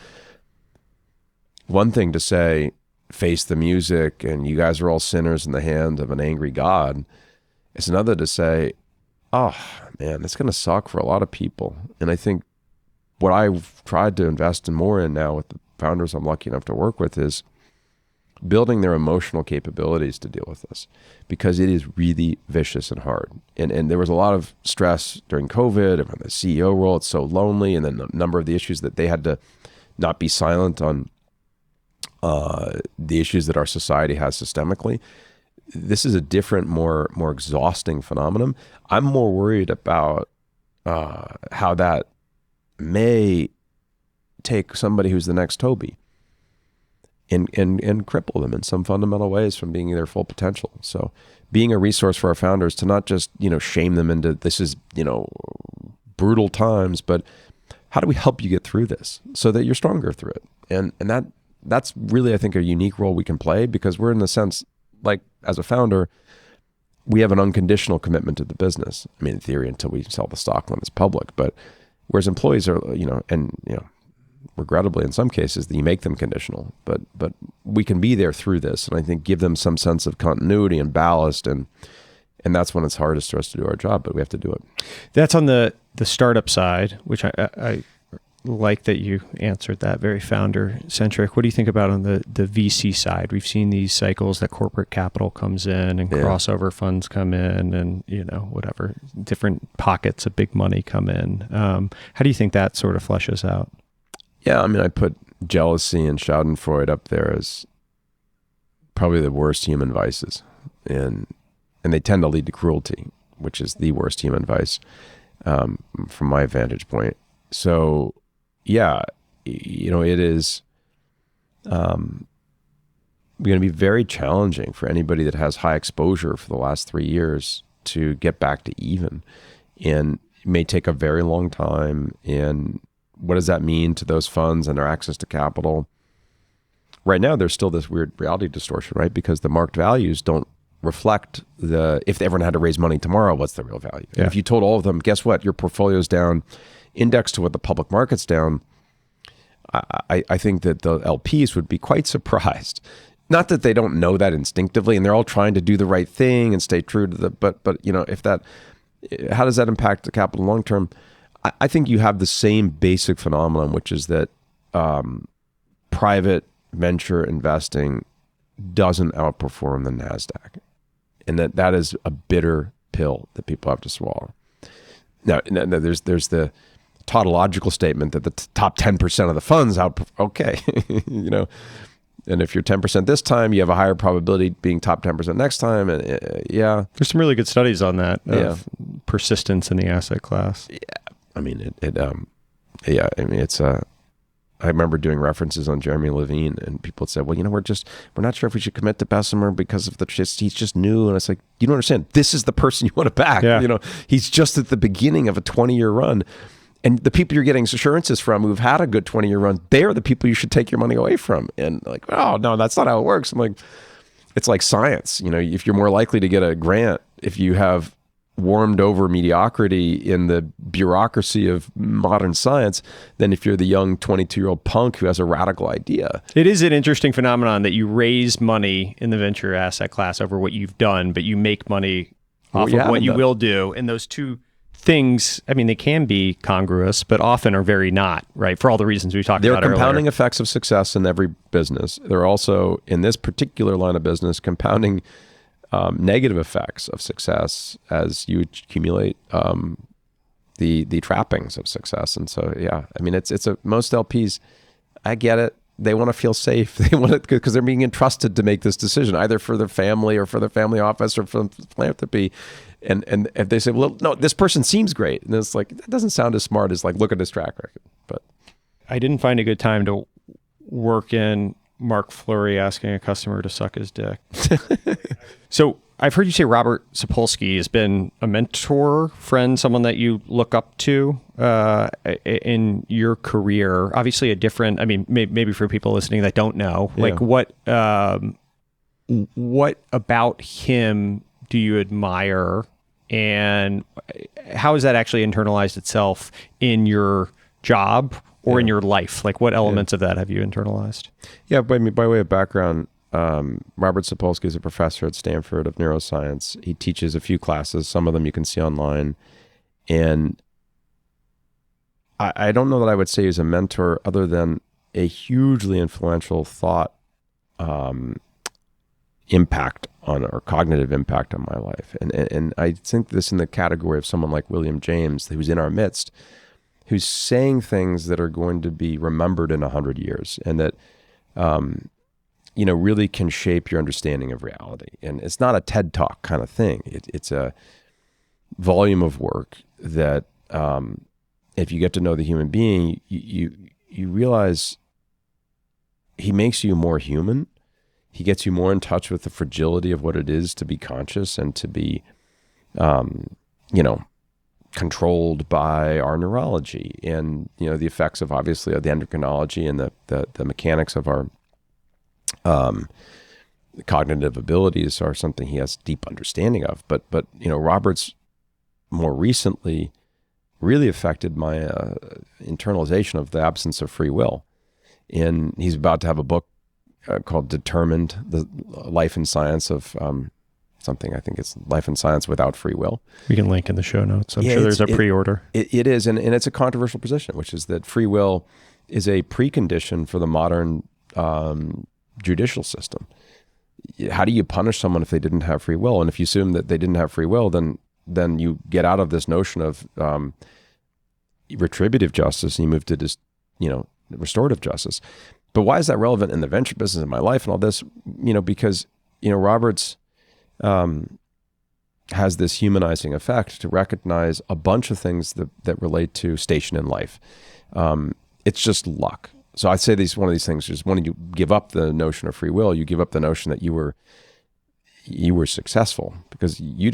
[SPEAKER 5] one thing to say, face the music, and you guys are all sinners in the hand of an angry God. It's another to say, oh man, it's going to suck for a lot of people. And I think what I've tried to invest in more in now with the founders I'm lucky enough to work with is building their emotional capabilities to deal with this, because it is really vicious and hard. And there was a lot of stress during COVID and from the CEO role. It's so lonely. And then a number of the issues that they had to not be silent on, the issues that our society has systemically. This is a different, more exhausting phenomenon. I'm more worried about how that may take somebody who's the next Toby and cripple them in some fundamental ways from being their full potential. So being a resource for our founders to not just, shame them into this is, brutal times, but how do we help you get through this so that you're stronger through it? And that's really, I think, a unique role we can play, because we're in the sense, like as a founder, we have an unconditional commitment to the business. I mean, in theory, until we sell the stock when it's public, but whereas employees are, regrettably in some cases, you make them conditional, but we can be there through this. And I think give them some sense of continuity and ballast. And that's when it's hardest for us to do our job, but we have to do it.
[SPEAKER 6] That's on the startup side, which I like that you answered that, very founder centric. What do you think about on the VC side? We've seen these cycles that corporate capital comes in and crossover funds come in and, whatever, different pockets of big money come in. How do you think that sort of fleshes out?
[SPEAKER 5] Yeah, I mean, I put jealousy and Schadenfreude up there as probably the worst human vices. And they tend to lead to cruelty, which is the worst human vice from my vantage point. So, yeah, it is going to be very challenging for anybody that has high exposure for the last 3 years to get back to even. And it may take a very long time. And what does that mean to those funds and their access to capital? Right now, there's still this weird reality distortion, right? Because the marked values don't reflect if everyone had to raise money tomorrow, what's the real value?
[SPEAKER 6] Yeah.
[SPEAKER 5] And if you told all of them, guess what, your portfolio's down, indexed to what the public market's down, I think that the LPs would be quite surprised. Not that they don't know that instinctively, and they're all trying to do the right thing and stay true to but how does that impact the capital long term? I think you have the same basic phenomenon, which is that private venture investing doesn't outperform the NASDAQ. And that is a bitter pill that people have to swallow. Now there's the tautological statement that the top 10% of the funds okay, and if you're 10% this time, you have a higher probability being top 10% next time. And
[SPEAKER 6] there's some really good studies on that of persistence in the asset class.
[SPEAKER 5] Yeah, I mean it's I remember doing references on Jeremy Levine, and people would say, well, we're not sure if we should commit to Bessemer because of he's just new. And it's like, you don't understand. This is the person you want to back.
[SPEAKER 6] Yeah.
[SPEAKER 5] He's just at the beginning of a 20-year run. And the people you're getting assurances from who've had a good 20-year run, they're the people you should take your money away from. And like, oh, no, that's not how it works. I'm like, it's like science. If you're more likely to get a grant if you have warmed over mediocrity in the bureaucracy of modern science than if you're the young 22-year-old punk who has a radical idea.
[SPEAKER 6] It is an interesting phenomenon that you raise money in the venture asset class over what you've done, but you make money off of what you will do. And those two things, I mean, they can be congruous, but often are very not, right? For all the reasons we talked about earlier.
[SPEAKER 5] There are compounding effects of success in every business. There are also, in this particular line of business, compounding negative effects of success as you accumulate the trappings of success. And so, yeah, I mean, most LPs, I get it. They want to feel safe. They want it because they're being entrusted to make this decision, either for their family or for their family office or for philanthropy. And if they say, well, no, this person seems great. And it's like, that doesn't sound as smart as like, look at his track record. But
[SPEAKER 6] I didn't find a good time to work in Mark Fleury asking a customer to suck his dick. So I've heard you say Robert Sapolsky has been a mentor, friend, someone that you look up to in your career. Obviously a different, I mean, maybe for people listening that don't know, like what about him do you admire, and how has that actually internalized itself in your job or in your life? Like what elements of that have you internalized?
[SPEAKER 5] Yeah, by way of background, Robert Sapolsky is a professor at Stanford of neuroscience. He teaches a few classes. Some of them you can see online. And I don't know that I would say he's a mentor other than a hugely influential thought impact on, or cognitive impact on my life. And I think this in the category of someone like William James, who's in our midst, who's saying things that are going to be remembered in 100 years and that, really can shape your understanding of reality. And it's not a TED Talk kind of thing. It's a volume of work that if you get to know the human being, you realize he makes you more human. He gets you more in touch with the fragility of what it is to be conscious and to be, controlled by our neurology and, the effects of obviously of the endocrinology and the mechanics of our cognitive abilities are something he has deep understanding of. But Robert's more recently really affected my internalization of the absence of free will. And he's about to have a book called Determined, the life and science of something. I think it's Life and Science Without Free Will.
[SPEAKER 6] We can link in the show notes. I'm sure there's a pre-order.
[SPEAKER 5] It is, and it's a controversial position, which is that free will is a precondition for the modern judicial system. How do you punish someone if they didn't have free will? And if you assume that they didn't have free will, then you get out of this notion of retributive justice and you move to just, restorative justice. But why is that relevant in the venture business, in my life and all this? Because, Roberts has this humanizing effect to recognize a bunch of things that relate to station in life. It's just luck. So I'd say one of these things is when you give up the notion of free will, you give up the notion that you were successful because you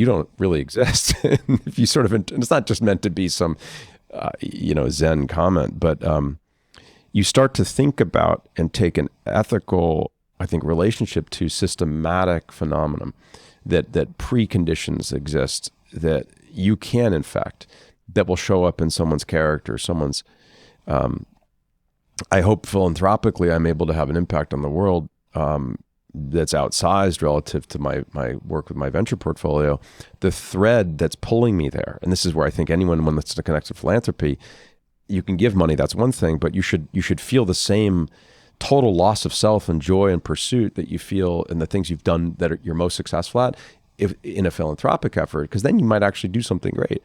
[SPEAKER 5] don't really exist. If you sort of, it's not just meant to be some, Zen comment, but you start to think about and take an ethical, I think, relationship to systematic phenomenon that preconditions exist that you can infect, that will show up in someone's character, someone's. I hope philanthropically I'm able to have an impact on the world that's outsized relative to my work with my venture portfolio. The thread that's pulling me there, and this is where I think anyone that's connected to philanthropy, you can give money, that's one thing, but you should feel the same total loss of self and joy and pursuit that you feel in the things you've done that you're most successful at in a philanthropic effort, because then you might actually do something great.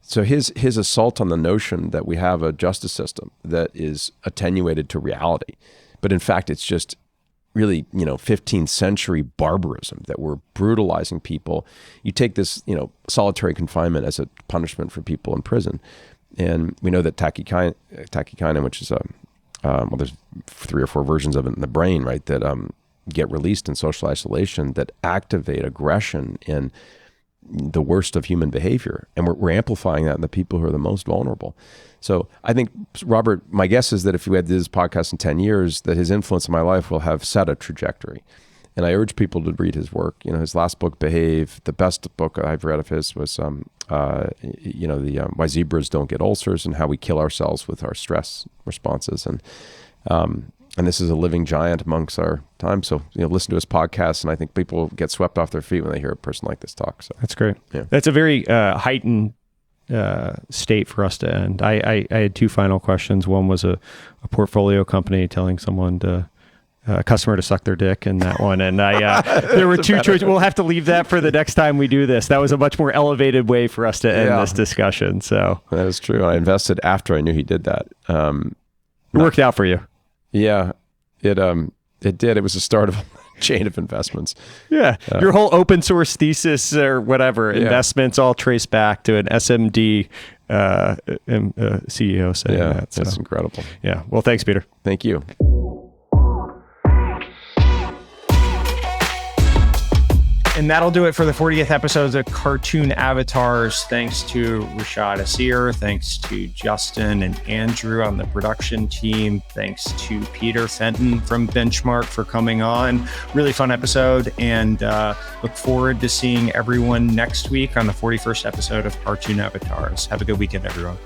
[SPEAKER 5] So his assault on the notion that we have a justice system that is attenuated to reality, but in fact it's just really 15th century barbarism, that we're brutalizing people. You take this solitary confinement as a punishment for people in prison, and we know that tachykynin, which is there's 3 or 4 versions of it in the brain, right, that get released in social isolation that activate aggression in the worst of human behavior. And we're amplifying that in the people who are the most vulnerable. So I think, Robert, my guess is that if we had this podcast in 10 years, that his influence in my life will have set a trajectory. And I urge people to read his work. His last book, Behave, the best book I've read of his was, Why Zebras Don't Get Ulcers and How We Kill Ourselves with Our Stress Responses. And this is a living giant amongst our time. So, listen to his podcast, and I think people get swept off their feet when they hear a person like this talk. So
[SPEAKER 6] that's great.
[SPEAKER 5] Yeah.
[SPEAKER 6] That's a very heightened state for us to end. I had 2 final questions. One was a portfolio company telling someone a customer to suck their dick, in that one. And there were 2 choices. We'll have to leave that for the next time we do this. That was a much more elevated way for us to end this discussion. So
[SPEAKER 5] that is true. I invested after I knew he did that.
[SPEAKER 6] It worked out for you.
[SPEAKER 5] Yeah, it did. It was the start of a chain of investments.
[SPEAKER 6] Yeah, your whole open source thesis or whatever, investments all trace back to an SMD CEO saying that. So.
[SPEAKER 5] That's incredible.
[SPEAKER 6] Yeah. Well, thanks, Peter.
[SPEAKER 5] Thank you.
[SPEAKER 1] And that'll do it for the 40th episode of Cartoon Avatars. Thanks to Rashad, Assir. Thanks to Justin and Andrew on the production team. Thanks to Peter Fenton from Benchmark for coming on. Really fun episode, and look forward to seeing everyone next week on the 41st episode of Cartoon Avatars. Have a good weekend, everyone.